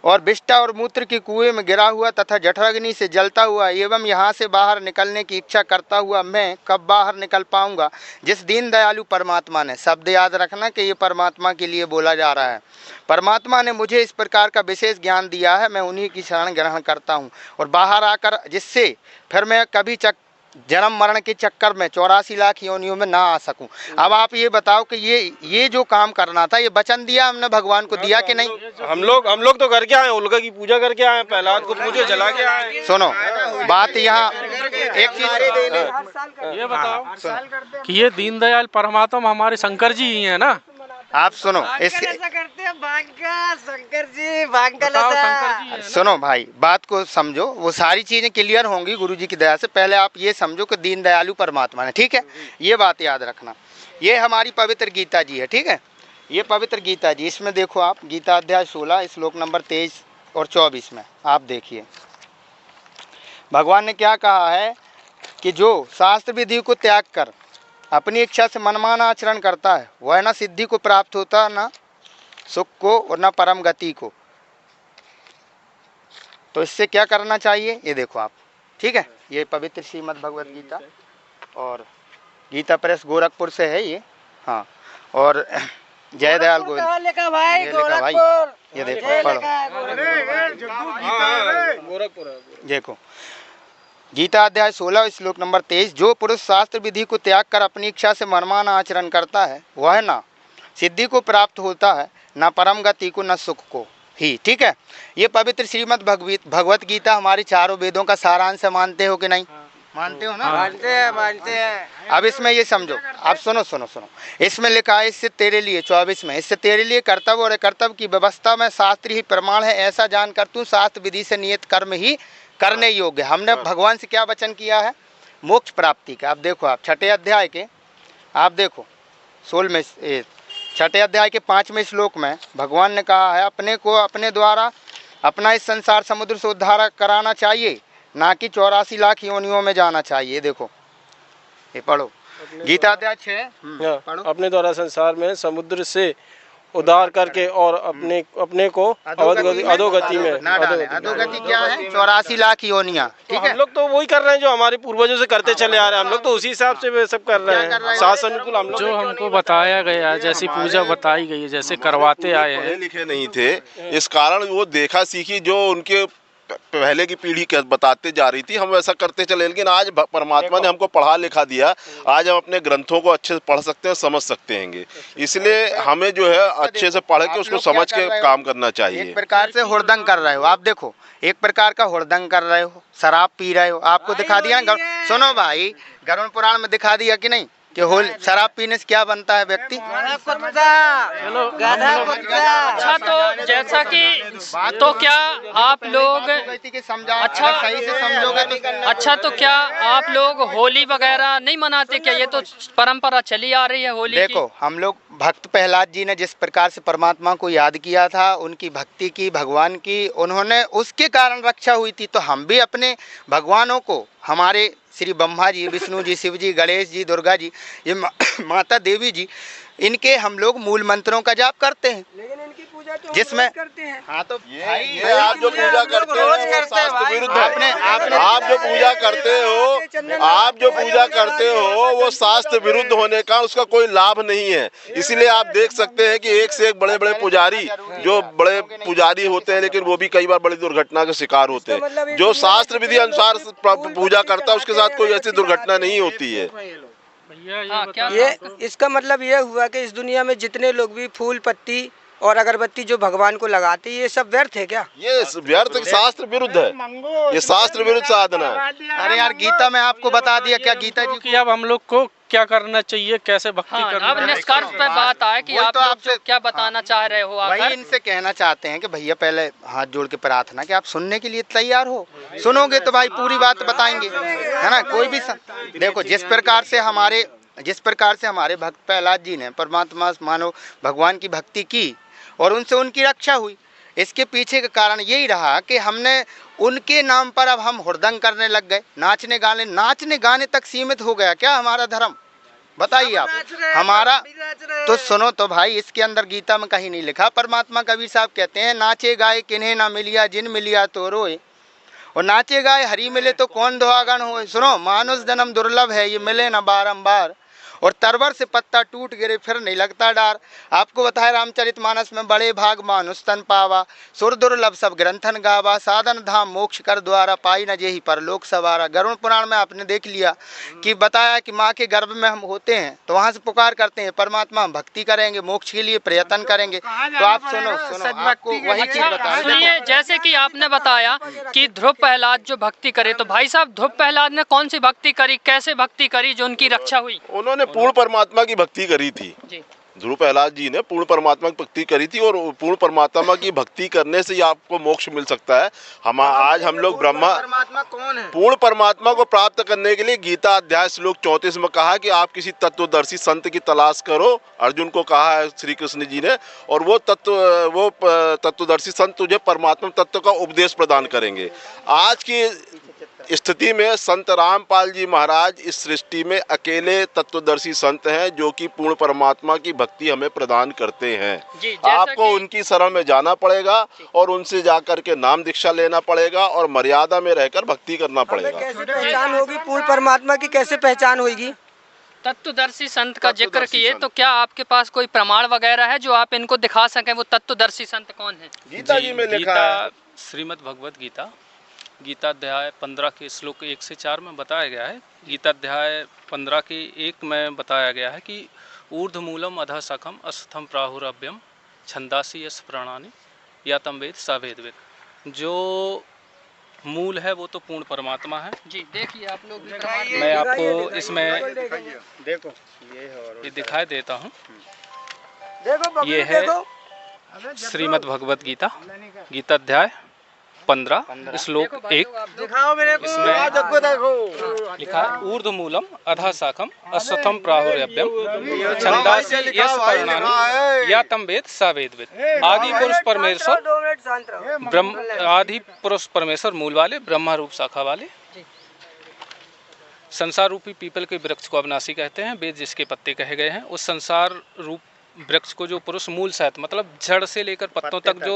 और विष्टा और मूत्र के कुएं में गिरा हुआ तथा जठराग्नि से जलता हुआ एवं यहाँ से बाहर निकलने की इच्छा करता हुआ मैं कब बाहर निकल पाऊंगा। जिस दीन दयालु परमात्मा ने, शब्द याद रखना कि ये परमात्मा के लिए बोला जा रहा है, परमात्मा ने मुझे इस प्रकार का विशेष ज्ञान दिया है, मैं उन्हीं की शरण ग्रहण करता हूँ और बाहर आकर जिससे फिर मैं कभी जन्म मरण के चक्कर में 84 लाख योनियों में ना आ सकूं। अब आप ये बताओ कि ये जो काम करना था, ये वचन दिया हमने भगवान को, दिया कि नहीं?
हम लोग तो करके आए, उल्का की पूजा करके आए, प्रहलाद को पूजे जला के आए।
सुनो बात, यहाँ एक चीज
ये बताओ कि ये दीनदयाल परमात्मा हमारे शंकर जी ही है ना।
आप सुनो,
करते हैं भांग का, शंकर जी भांग का नशा।
सुनो भाई, बात को समझो, वो सारी चीजें क्लियर होंगी गुरु जी की दया से। पहले आप ये समझो कि दीन दयालु परमात्मा है, ठीक है, ये बात याद रखना। ये हमारी पवित्र गीता जी है, ठीक है, ये पवित्र गीता जी, इसमें देखो आप, गीता अध्याय 16 श्लोक नंबर 23 और 24 में आप देखिए भगवान ने क्या कहा है कि जो शास्त्र विधि को त्याग कर अपनी इच्छा से मनमाना आचरण करता है वह न सिद्धि को प्राप्त होता, न सुख को और न परम गति को। तो इससे क्या करना चाहिए ये देखो आप, ठीक है, ये पवित्र श्रीमद् भगवत गीता और गीता प्रेस गोरखपुर से है ये, हाँ, और जय दयाल गोविंद
लिखा भाई,
ये लिखा भाई, ये देखो पढ़ो, देखो गीता अध्याय 16 श्लोक नंबर 23, जो पुरुष शास्त्र विधि को त्याग कर अपनी इच्छा से मनमाना आचरण करता है वह ना सिद्धि को प्राप्त होता है, ना परम गति को, न सुख को ही, ठीक है। ये पवित्र श्रीमद् भगवत गीता हमारे चारों वेदों का सारांश मानते हो कि नहीं? मानते हो ना?
मानते हैं।
अब इसमें ये समझो, अब सुनो, इसमें लिखा है, इससे तेरे लिए 24 में, इससे तेरे लिए कर्तव्य और कर्तव्य की व्यवस्था में शास्त्र ही प्रमाण है, ऐसा जानकर तू शास्त्र विधि से नियत कर्म ही करने योग्य। हमने भगवान से क्या वचन किया है? मोक्ष प्राप्ति का। आप देखो, आप छठे अध्याय के, आप देखो 16 छठे अध्याय के 5वें श्लोक में भगवान ने कहा है, अपने को अपने द्वारा अपना इस संसार समुद्र से उद्धार कराना चाहिए, ना कि 84 लाख योनियों में जाना चाहिए। देखो ये पढ़ो, गीता अध्याय 6 पढ़ो।
अपने द्वारा संसार में समुद्र से उद्धार करके और अपने को अधोगति में
ना डालें। अधोगति क्या है? 84 लाख योनियां, ठीक है।
हम लोग तो वही कर रहे हैं जो हमारे पूर्वजों से करते चले आ रहे हैं, हम लोग तो उसी हिसाब से वे सब कर रहे हैं, शास्त्र अनुकूल हम लोग।
जो हमको बताया गया है, जैसी पूजा बताई गई है, जैसे करवाते आए हैं,
पढ़े लिखे नहीं थे, इस कारण वो देखा सीखी जो उनके पहले की पीढ़ी बताते जा रही थी, हम वैसा करते चले। लेकिन आज परमात्मा ने हमको पढ़ा लिखा दिया, आज हम अपने ग्रंथों को अच्छे से पढ़ सकते हैं, समझ सकते हैं, इसलिए हमें जो है अच्छे से पढ़ के उसको समझ के काम करना चाहिए।
एक प्रकार से हुड़दंग कर रहे हो आप, देखो एक प्रकार का हुड़दंग कर रहे हो, शराब पी रहे हो। आपको दिखा दिया, सुनो भाई, गरुड़ पुराण में दिखा दिया कि नहीं कि शराब पीने से क्या बनता है व्यक्ति?
अच्छा, तो जैसा कि तो क्या आप लोग अच्छा
सही से समझोगे तो
अच्छा, तो क्या आप लोग होली वगैरह नहीं मनाते क्या? ये तो परंपरा चली आ रही है होली
देखो, हम लोग भक्त प्रहलाद जी ने जिस प्रकार से परमात्मा को याद किया था, उनकी भक्ति की, भगवान की, उन्होंने उसके कारण रक्षा हुई थी। तो हम भी अपने भगवानों को, हमारे श्री ब्रह्मा जी, विष्णु जी, शिव जी, गणेश जी, दुर्गा जी, ये माता देवी जी, इनके हम लोग मूल मंत्रों का जाप करते हैं,
लेकिन इनकी पूजा तो
जिसमें
करते हैं।
हाँ, तो
ये आप जो पूजा करते हो वो शास्त्र विरुद्ध है। आप जो पूजा करते हो वो शास्त्र विरुद्ध होने का उसका कोई लाभ नहीं है। इसीलिए आप देख सकते हैं कि एक से एक बड़े बड़े पुजारी, जो बड़े पुजारी होते हैं, लेकिन वो भी कई बार बड़ी दुर्घटना का शिकार होते हैं। जो शास्त्र विधि अनुसार पूजा करता है उसके साथ कोई ऐसी दुर्घटना नहीं होती है।
ये इसका मतलब ये हुआ कि इस दुनिया में जितने लोग भी फूल पत्ती और अगरबत्ती जो भगवान को लगाते, ये सब व्यर्थ है क्या?
ये व्यर्थ, शास्त्र विरुद्ध है, ये शास्त्र विरुद्ध साधना है।
अरे यार, गीता में आपको बता दिया क्या गीता जी
कि अब हम लोग को क्या करना चाहिए, कैसे भक्ति करना
अब निष्कर्ष पे बात आए कि आप लोग जो क्या बताना चाह रहे हो?
वही इनसे कहना चाहते हैं कि भैया पहले हाथ जोड़ के प्रार्थना कि आप सुनने के लिए तैयार हो, सुनोगे तो भाई पूरी बात बताएंगे, है ना। कोई भी देखो, जिस प्रकार से हमारे जिस प्रकार से हमारे भक्त प्रहलाद जी ने परमात्मा मानो भगवान की भक्ति की और उनसे उनकी रक्षा हुई, इसके पीछे का कारण यही रहा कि हमने उनके नाम पर अब हम हुड़दंग करने लग गए, नाचने गाने तक सीमित हो गया क्या हमारा धर्म? बताइए आप। हमारा तो सुनो तो भाई, इसके अंदर गीता में कहीं नहीं लिखा। परमात्मा कबीर साहब कहते हैं नाचे गाए किन्हें ना मिलिया, जिन मिलिया तो रोए, और नाचे गाए हरी मिले तो कौन दुआगन होए। सुनो, मानुष जन्म दुर्लभ है, ये मिले ना बारंबार, और तरवर से पत्ता टूट गिरे फिर नहीं लगता डार। आपको बताया रामचरितमानस में बड़े भाग मानुष तन पावा, सुर दुर्लभ सब ग्रंथन गावा, साधन धाम मोक्ष कर द्वारा, पाई न जेहि परलोक सवारा। गरुड़ पुराण में आपने देख लिया कि बताया कि माँ के गर्भ में हम होते हैं तो वहाँ से पुकार करते हैं परमात्मा, हम भक्ति करेंगे, मोक्ष के लिए प्रयत्न करेंगे। तो आप सुनो आपको वही चीज बताया।
सुनिए, जैसे कि आपने बताया कि ध्रुव प्रहलाद जो भक्ति करे, तो भाई साहब ध्रुव प्रहलाद ने कौन सी भक्ति करी, कैसे भक्ति करी जो उनकी रक्षा हुई?
उन्होंने पूर्ण परमात्मा की भक्ति करी थी
जी।
ध्रुव प्रहलाद जी ने पूर्ण परमात्मा की भक्ति करी थी, और पूर्ण परमात्मा की भक्ति करने से ही आपको मोक्ष मिल सकता है। आज हम लोग
परमात्मा कौन है?
पूर्ण परमात्मा को प्राप्त करने के लिए गीता अध्याय श्लोक 34 में कहा कि आप किसी तत्वदर्शी संत की तलाश करो, अर्जुन को कहा है श्री कृष्ण जी ने, और वो तत्वदर्शी संत तुझे परमात्मा तत्व का उपदेश प्रदान करेंगे। आज की स्थिति में संत रामपाल जी महाराज इस सृष्टि में अकेले तत्वदर्शी संत हैं जो कि पूर्ण परमात्मा की भक्ति हमें प्रदान करते हैं। आपको उनकी शरण में जाना पड़ेगा और उनसे जाकर के नाम दीक्षा लेना पड़ेगा और मर्यादा में रहकर भक्ति करना पड़ेगा।
कैसे पहचान होगी पूर्ण परमात्मा की, कैसे पहचान होगी?
तत्वदर्शी संत का जिक्र किए, तो क्या आपके पास कोई प्रमाण वगैरह है जो आप इनको दिखा सकें? वो तत्वदर्शी संत कौन है?
गीता जी में लिखा है,
श्रीमद् भगवत गीता, गीता अध्याय 15 के श्लोक 1 से 4 में बताया गया है। गीता अध्याय 15 के 1 में बताया गया है कि ऊर्ध्वमूलम अधः शाखम अस्थम प्राहुरभ्यम छंदासी यस प्राणानि या तम वेद स वेदवेद। जो मूल है वो तो पूर्ण परमात्मा है।
जी देखिए आप लोग,
मैं आपको इसमें
देखो
ये दिखाई देता हूँ।
देखो
ये है श्रीमद् भगवत गीता, गीता अध्याय 15 श्लोक 1।
दिखाओ मेरे को,
इसमें लिखा है ऊर्ध्वमूलम अधः शाखम अश्वत्थम प्राहुरभ्यम छंदासी यस प्राणानि या तम वेद स वेदवेद। आदि पुरुष परमेश्वर आदि पुरुष परमेश्वर मूल वाले, ब्रह्मा रूप शाखा वाले, संसार रूपी पीपल के वृक्ष को अविनाशी कहते हैं। वेद जिसके पत्ते कहे गए हैं, उस संसार रूप वृक्ष को जो पुरुष मूल सहित, मतलब जड़ से लेकर पत्तों तक जो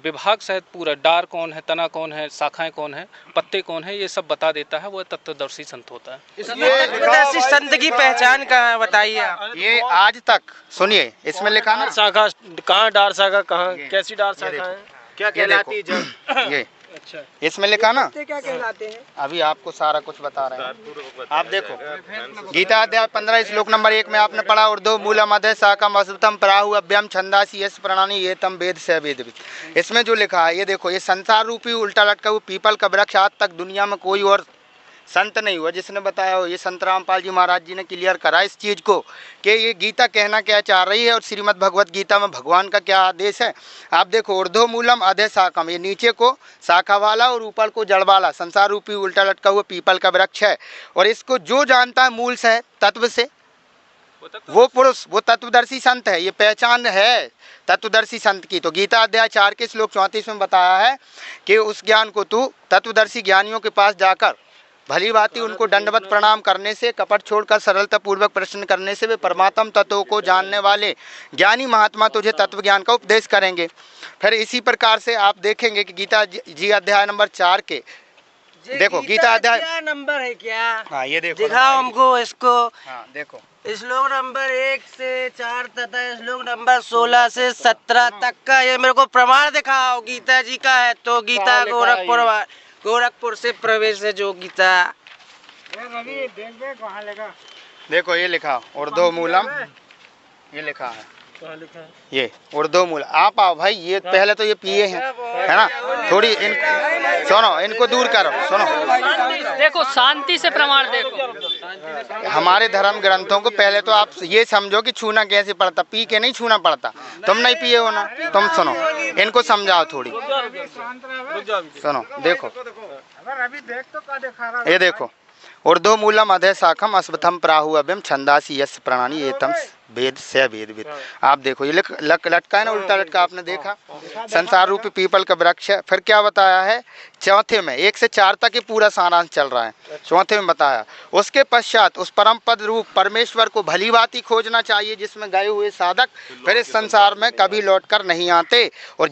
विभाग सहित पूरा, डार कौन है, तना कौन है, शाखाएं कौन है, पत्ते कौन है, ये सब बता देता है। वो तत्वदर्शी संत होता है।
तत्वदर्शी संत की पहचान कहाँ है बताइए आप?
ये आज तक सुनिए, इसमें लिखा ना
शाखा कहाँ, डार शाखा कहाँ, कैसी डार शाखा है, क्या कहलाती है
ये इसमें लिखा ना,
क्या कहलाते हैं?
अभी आपको सारा कुछ बता रहे हैं। आप देखो गीता अध्याय 15 श्लोक नंबर 1 में आपने पढ़ा ऊर्ध्व मूलम अधः शाखम अश्वत्थम प्राहु अभ्यम छंदासी यस प्राणानि ये तम वेद से वेदविद। इसमें जो लिखा है ये देखो, ये संसार रूपी उल्टा लटका हुआ पीपल का वृक्ष आज तक दुनिया में कोई और संत नहीं हुआ जिसने बताया हो। ये संत रामपाल जी महाराज जी ने क्लियर करा इस चीज़ को कि ये गीता कहना क्या चाह रही है और श्रीमद् भगवत गीता में भगवान का क्या आदेश है। आप देखो, ऊर्ध्व मूलम अधः शाखम, ये नीचे को शाखा वाला और ऊपर को जड़ वाला संसार रूपी उल्टा लटका हुआ पीपल का वृक्ष है। और इसको जो जानता है मूल से, तत्व से, वो पुरुष, वो तत्वदर्शी संत है। ये पहचान है तत्वदर्शी संत की। तो गीता अध्याय 4 के श्लोक 34 में बताया है कि उस ज्ञान को तू तत्वदर्शी ज्ञानियों के पास जाकर भली भांति उनको दंडवत प्रणाम करने से, कपट छोड़कर सरलता पूर्वक प्रश्न करने से वे परमात्म तत्वों को जानने वाले ज्ञानी महात्मा तुझे तत्व ज्ञान का उपदेश करेंगे। फिर इसी प्रकार से आप देखेंगे कि गीता जी अध्याय नंबर 4 के देखो, गीता अध्याय
नंबर है क्या?
हाँ ये देखो,
दिखाओ हमको इसको।
हाँ देखो,
श्लोक नंबर 1 से 4 तथा श्लोक नंबर 16 से 17 तक का ये मेरे को प्रमाण दिखाओ। गीता जी का है तो गीता गोरखपुर से प्रवेश है जो गीता।
देखो ये लिखा ऊर्ध्व मूलम, ये लिखा है, ये ऊर्ध्व मूल। आप आओ भाई, ये पहले तो ये पिए हैं, है ना, थोड़ी सुनो, इनको दूर करो। सुनो,
देखो शांति से प्रमाण देखो।
हमारे धर्म ग्रंथों को पहले तो आप ये समझो कि छूना कैसे पड़ता, पी के नहीं छूना पड़ता। तुम नहीं पिए हो ना, तुम सुनो, इनको समझाओ थोड़ी। सुनो देखो, ये देखो ऊर्ध्व मूलम अधे शाखम अस्वथम प्राहु अभिम छंदासी यस प्रणानी एतम वेद से वेद। आप देखो ये लटका है ना, उल्टा लटका, आपने देखा। संसार रूपी पीपल का वृक्ष है। फिर क्या बताया है चौथे में, 1 से 4 तक ये पूरा सारांश चल रहा है। चौथे में बताया उसके पश्चात उस परम पद रूप परमेश्वर को भली भांति खोजना चाहिए जिसमें गए हुए साधक फिर इस संसार में कभी लौटकर नहीं आते, और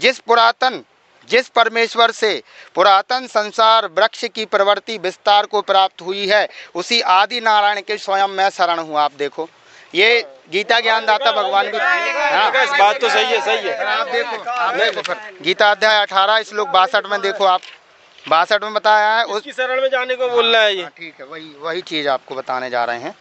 जिस परमेश्वर से पुरातन संसार वृक्ष की प्रवृत्ति विस्तार को प्राप्त हुई है उसी आदि नारायण के स्वयं मैं शरण हूँ। आप देखो ये गीता ज्ञानदाता भगवान भी, हाँ,
इस बात तो सही है, सही है।
आप देखो फिर गीता अध्याय 18 श्लोक 62 में देखो आप, 62 में बताया है
उसकी शरण में जाने को बोल रहा है ये।
ठीक है, वही चीज़ आपको बताने जा रहे हैं।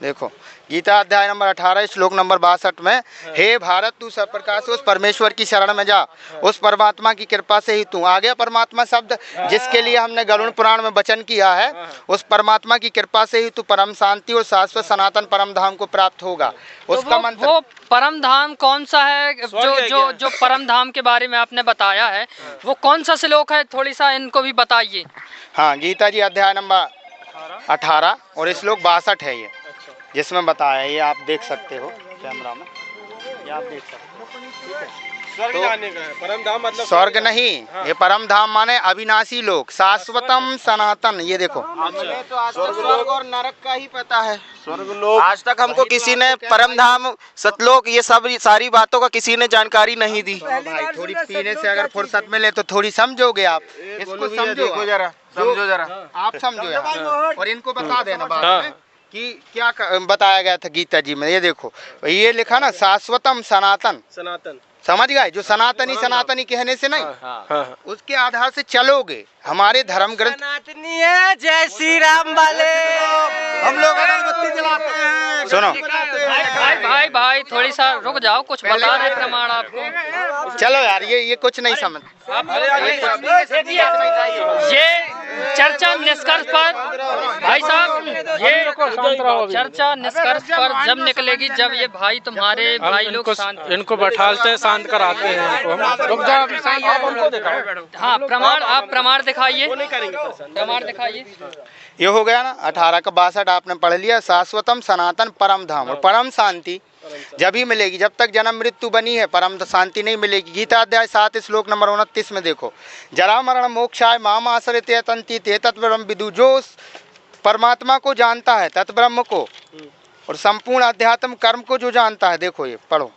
देखो गीता अध्याय नंबर 18 श्लोक नंबर 62 में, हे भारत तू सब प्रकार से उस परमेश्वर की शरण में जा, उस परमात्मा की कृपा से ही तू आ गया। परमात्मा शब्द जिसके लिए हमने गरुड़ पुराण में वचन किया है, उस परमात्मा की कृपा से ही तू परम शांति और शाश्वत सनातन परम धाम को प्राप्त होगा। उसका मंत्र,
वो परम धाम कौन सा है? जो परम धाम के बारे में आपने बताया है वो कौन सा श्लोक है? थोड़ी सा इनको भी बताइए।
हाँ, गीता जी अध्याय नंबर 18 और श्लोक 62 है ये, जिसमें बताया है। ये आप देख सकते हो कैमरा में, ये आप देख सकते हो।
स्वर्ग जाने का है, परम धाम मतलब
स्वर्ग नहीं, ये परम धाम माने अविनाशी लोक, शाश्वतम सनातन। ये देखो
तो आज तक स्वर्ग और नरक का ही पता है।
स्वर्ग लोक
आज तक हमको किसी ने परम धाम सतलोक ये सब सारी बातों का किसी ने जानकारी नहीं दी।
भाई थोड़ी पीने से अगर फुर्सत मिले तो थोड़ी समझोगे आप इसको, समझो जरा, समझो जरा, आप समझो यार, और इनको बता देना बाद में कि क्या बताया गया था गीता जी में। ये देखो ये लिखा ना शाश्वतम सनातन,
सनातन,
समझ गए? जो सनातनी कहने से नहीं, उसके आधार से चलोगे। हमारे धर्म ग्रंथ
सनातनी है, जय श्री राम वाले
हम लोग अगरबत्ती जलाते हैं। सुनो
भाई थोड़ी सा रुक जाओ, कुछ बता रहे प्रमाण आपको।
चलो यार, ये कुछ नहीं समझ।
ये चर्चा निष्कर्ष पर भाई साहब, ये चर्चा निष्कर्ष पर जब निकलेगी जब ये भाई तुम्हारे भाई लोग
इनको बैठालते हैं, शांत कराते हैं। रुक जाओ, आप हमको दिखाओ।
हाँ, प्रमाण, आप प्रमाण दिखाइए, प्रमाण दिखाइए।
ये हो गया ना 18 का 62 आपने पढ़ लिया। शाश्वतम सनातन परम धाम, और परम शांति जब ही मिलेगी, जब तक जन्म मृत्यु बनी है परम शांति नहीं मिलेगी। गीता अध्याय 7 श्लोक नंबर 29 में देखो, जरा मरण मोक्षाय माम आश्रित तंति ते तत्ब्रह्म विदु। जो परमात्मा को जानता है, तत्ब्रह्म को, और संपूर्ण अध्यात्म कर्म को जो जानता है, देखो ये पढ़ो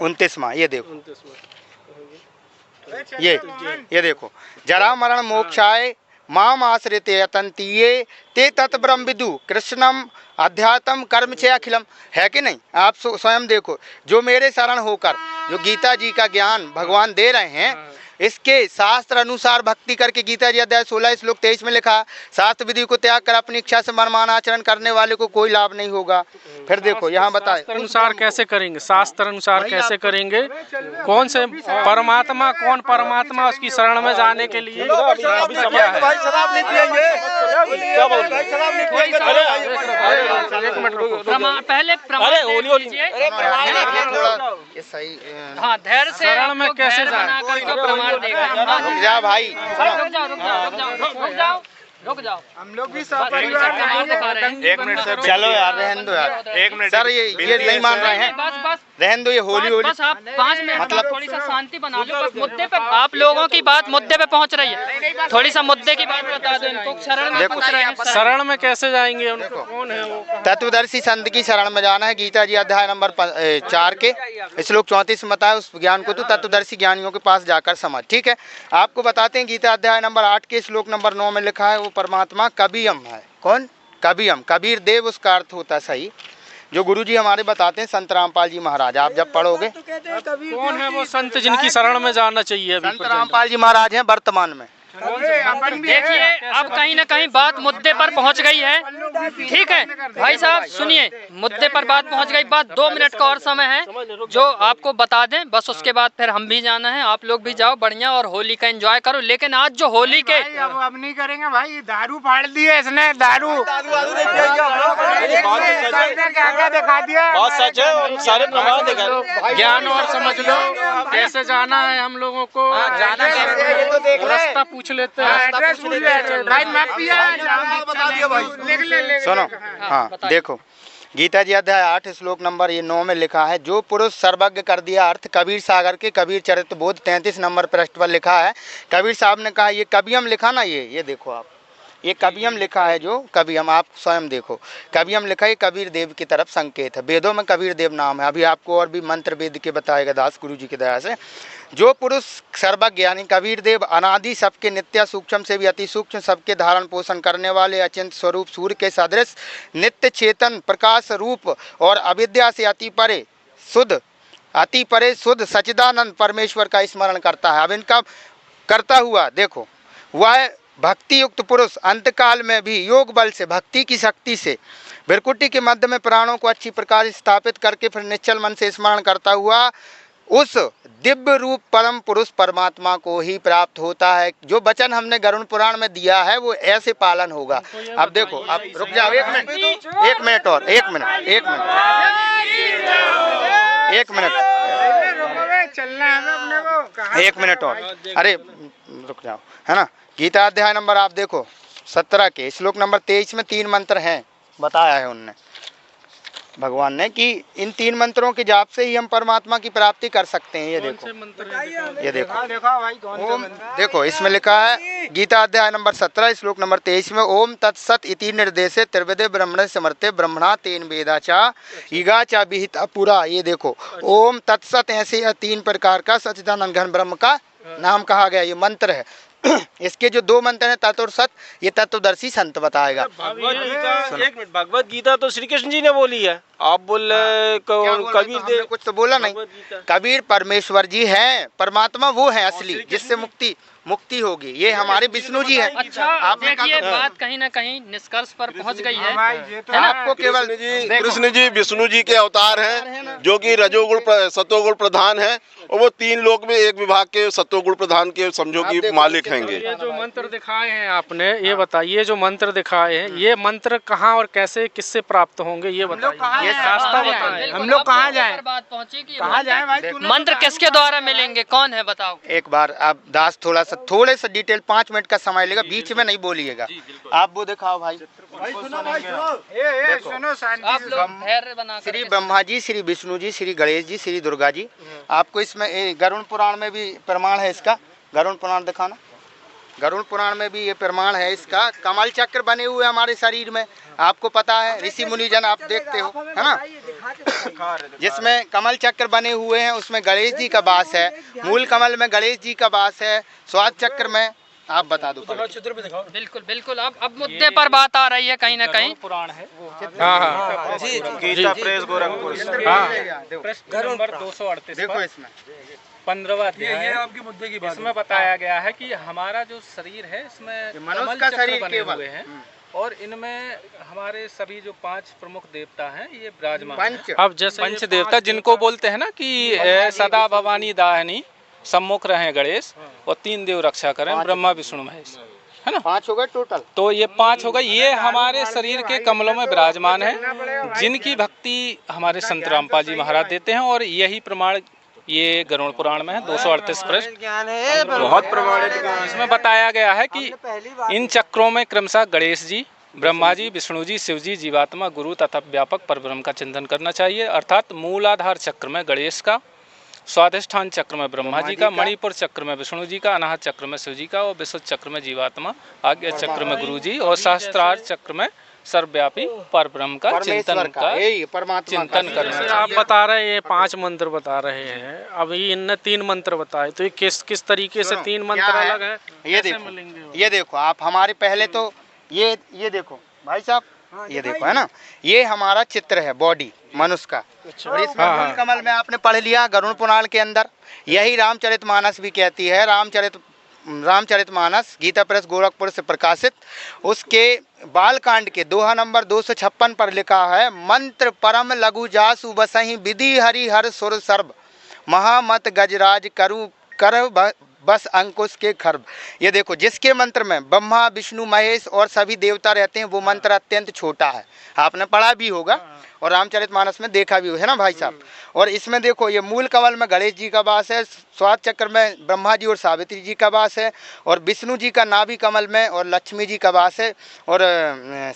29वां, ये देखो ये देखो, जरा मरण मोक्षाय माम आश्रित यतन्ति ये ते तत्ब्रह्म विदु कृष्णम अध्यात्म कर्म से अखिलम। है कि नहीं? आप स्वयं देखो, जो मेरे शरण होकर जो गीता जी का ज्ञान भगवान दे रहे हैं, इसके शास्त्र अनुसार भक्ति करके, गीता जी अध्याय 16 श्लोक 23 में लिखा, शास्त्र विधि को त्याग कर अपनी इच्छा से मनमान आचरण करने वाले को कोई लाभ नहीं होगा। फिर देखो यहाँ बताए,
शास्त्र अनुसार कैसे करेंगे? शास्त्र अनुसार कैसे करेंगे? कौन से परमात्मा, कौन परमात्मा, उसकी शरण में जाने के लिए
पहले
ये सही,
हाँ, धैर्य से
शरण में कैसे जाए?
प्रमाण देगा।
रुक जा भाई,
रुक जाओ,
हम लोग भी सब परिवार।
एक मिनट सर, चलो यार रहने दो यार, एक मिनट सर, ये नहीं मान रहे हैं,
बस
रहने दो, ये होली
बस आप 5 मिनट
मतलब
थोड़ी सा शांति बना लो। बस मुद्दे पे, आप लोगों की बात मुद्दे पे पहुंच रही है, थोड़ी सा मुद्दे की बात बता दो इनको। शरण में पूछ रहे हैं,
शरण में कैसे जाएंगे? उनको कौन है वो?
तत्वदर्शी संत की शरण में जाना है। गीता जी अध्याय नंबर 4 के श्लोक 34 में बताया, उस ज्ञान को तो तत्वदर्शी ज्ञानियों के पास जाकर समझ। ठीक है, आपको बताते हैं गीता अध्याय नंबर 8 के श्लोक नंबर 9 में लिखा है, वो परमात्मा कबीयम है। कौन? कबीयम, कबीर देव उसका अर्थ होता है सही, जो गुरुजी हमारे बताते हैं, संत रामपाल जी महाराज। आप जब पढ़ोगे,
कौन है वो संत जिनकी शरण में जाना चाहिए?
संत रामपाल जी महाराज हैं वर्तमान में।
देखिए अब कहीं ना कहीं बात मुद्दे पर पहुंच गई है। ठीक है भाई साहब, सुनिए, मुद्दे पर बात पहुंच गई। बात 2 मिनट का और समय है जो आपको बता दें, बस उसके बाद फिर हम भी जाना है। आप लोग भी जाओ बढ़िया और होली का एंजॉय करो। लेकिन आज जो होली के
अब नहीं करेंगे भाई, दारू फाड़ दी है इसने, दारू क्या दिखा दिया।
बात सच है और सारे प्रमाण दिखा।
ज्ञान और समझ लो कैसे जाना है हम लोगों को,
जाना कैसे ये तो देख ले।
रास्ता पूछ लेते हैं।
एड्रेस पूछ ले भाई, मत पिया लिख ले।
सुनो, हाँ देखो, गीता जी अध्याय 8 श्लोक नंबर 9 में लिखा है, जो पुरुष सर्वज्ञ कर दिया अर्थ। कबीर सागर के कबीर चरित्र बोध 33 नंबर पृष्ठ पर लिखा है। कबीर साहब ने कहा, ये कवियम लिखा ना, ये देखो आप, ये कवियम लिखा है, जो कवियम आप स्वयं देखो, कवियम लिखा है, कबीर देव की तरफ संकेत है। वेदों में कबीर देव नाम है। अभी आपको और भी मंत्र वेद के बताएगा दास गुरु जी की दया से। जो पुरुष सर्वज्ञ यानी कबीर देव अनादि, सबके नित्य सूक्ष्म से भी अति सूक्ष्म, सबके धारण पोषण करने वाले, अचिंत स्वरूप सूर्य के सदृश, नित्य चेतन प्रकाश रूप और अविद्या से अति परे शुद्ध सच्चिदानंद परमेश्वर का स्मरण करता है। अब इनका करता हुआ देखो, वह भक्ति युक्त पुरुष अंतकाल में भी योग बल से, भक्ति की शक्ति से, भृकुटी के मध्य में प्राणों को अच्छी प्रकार स्थापित करके फिर निश्चल मन से स्मरण करता हुआ उस दिव्य रूप परम पुरुष परमात्मा को ही प्राप्त होता है। जो वचन हमने गरुड़ पुराण में दिया है वो ऐसे पालन होगा। अब देखो, अब रुक जाओ 1 मिनट, 1 मिनट और 1 मिनट, 1 मिनट, 1 मिनट,
चलना है अपने को।
1 मिनट और, अरे रुक जाओ, है ना। गीता अध्याय नंबर आप देखो 17 के श्लोक नंबर 23 में 3 मंत्र हैं, बताया है उनने, भगवान ने, कि इन 3 मंत्रों के जाप से ही हम परमात्मा की प्राप्ति कर सकते हैं। ये देखो, ये देखो, ओम, देखो इसमें लिखा है गीता अध्याय नंबर 17 श्लोक नंबर 23 में, ओम तत्सत इति निर्देशे त्रिविधे ब्रह्मणे समर्थे ब्रह्मणा तेन वेदाचा ईगाचा विहिता पुरा। ये देखो, ओम तत्सत, ऐसे 3 प्रकार का सच्चिदानंद घन ब्रह्म का नाम कहा गया, ये मंत्र है। इसके जो 2 मंत्र हैं, तत्व और सत, ये तत्वदर्शी संत बताएगा।
एक मिनट, भगवत गीता तो श्री कृष्ण जी ने बोली है, आप बोल कबीर देव
कुछ तो बोला नहीं। कबीर परमेश्वर जी हैं, परमात्मा वो है असली, जिससे मुक्ति होगी। ये हमारे विष्णु जी हैं।
अच्छा,
आपने
देखिए बात कहीं ना कहीं निष्कर्ष पर पहुंच गई है।
है ना, आपको केवल
कृष्ण जी विष्णु जी के अवतार हैं, जो कि रजोगुण सतोगुण प्रधान है, और वो 3 लोक में एक विभाग के सतोगुण प्रधान के समझो कि मालिक हैंगे।
ये जो मंत्र दिखाए हैं आपने, ये बताइए, जो मंत्र दिखाए हैं, ये मंत्र कहाँ और कैसे किससे प्राप्त होंगे, ये बताइए, ये रास्ता बताइए।
हम लोग कहाँ जाएं?
बात पहुंची कि
कहाँ जाएं भाई?
मंत्र किसके द्वारा मिलेंगे, कौन है बताओ।
एक बार आप दास थोड़े सा डिटेल 5 मिनट का समय लेगा, बीच में नहीं बोलिएगा। आप वो दिखाओ भाई,
सुनो शांति
आप
से।
लोग धैर्य बना कर
श्री ब्रह्मा जी, श्री विष्णु जी, श्री गणेश जी, श्री दुर्गा जी। आपको इसमें गरुड़ पुराण में भी प्रमाण है इसका, गरुड़ पुराण दिखाना। गरुड़ पुराण में भी ये प्रमाण है इसका। कमल चक्र बने हुए हमारे शरीर में, आपको पता है, ऋषि मुनि जन आप देखते हो, है ना, जिसमें कमल चक्र बने हुए हैं, उसमें गणेश जी का वास है। मूल कमल में गणेश जी का वास है। स्वाद चक्र में आप बता दो।
बिल्कुल बिल्कुल, अब मुद्दे पर बात आ रही है कहीं ना कहीं।
पुराण है। हाँ,
गीता प्रेस गोरखपुर,
नंबर 238
देखो इसमें
15वां अध्याय है। आपके मुद्दे की बात, इसमें बताया गया है कि हमारा जो शरीर है, इसमें
मनुष्य का शरीर
बने
केवल
हुए हैं, और इनमें हमारे सभी जो 5 प्रमुख देवता हैं, ये विराजमान हैं। अब जैसे पंच देवता जिनको बोलते हैं ना कि सदा भवानी दाहिनी सम्मुख रहे गणेश, और 3 देव रक्षा करें, ब्रह्मा विष्णु महेश, है ना,
5 हो गए टोटल।
तो ये 5 हो गए। ये हमारे शरीर के कमलों में विराजमान है, जिनकी भक्ति हमारे संत रामपाल जी महाराज देते हैं, और यही प्रमाण ये गरुड़ पुराण में है 238 पृष्ठ। बहुत प्रमाणित इसमें बताया गया है कि इन चक्रों में क्रमशः गणेश जी, ब्रह्मा जी, विष्णु जी, शिव जी, जीवात्मा, गुरु तथा व्यापक परब्रह्म का चिंतन करना चाहिए। अर्थात मूलाधार चक्र में गणेश का, स्वाधिष्ठान चक्र में ब्रह्मा जी का, मणिपुर चक्र में विष्णु जी का, अनाहत चक्र में शिव जी का, और विशुद्ध चक्र में जीवात्मा, आज्ञा चक्र में गुरु जी, और सहस्त्रार चक्र में सर्वव्यापी परब्रह्म का चिंतन करना। आप बता रहे हैं 5 मंत्र बता रहे हैं, अभी इनने 3 मंत्र बताए, तो ये किस तरीके से 3 मंत्र अलग है?
ये देखो आप हमारे पहले तो ये देखो भाई साहब, ये देखो, है ना, ये हमारा चित्र है बॉडी मनुष्य का। और इसमें मूल कमल में आपने पढ़ लिया गरुड़ पुराण के अंदर, यही रामचरितमानस भी कहती है। रामचरित रामचरितमानस गीता प्रेस गोरखपुर से प्रकाशित, उसके बालकांड के दोहा नंबर 256 पर लिखा है, मंत्र परम लघु जासु बसहि विधि हरि हर सुर सर्व महामत गजराज करूँ कर बस अंकुश के खर्ब। ये देखो, जिसके मंत्र में ब्रह्मा विष्णु महेश और सभी देवता रहते हैं वो मंत्र अत्यंत छोटा है, आपने पढ़ा भी होगा और रामचरितमानस में देखा भी है ना भाई साहब। और इसमें देखो, ये मूल कमल में गणेश जी का वास है, स्वाद चक्र में ब्रह्मा जी और सावित्री जी का वास है, और विष्णु जी का नाभि कमल में और लक्ष्मी जी का वास है, और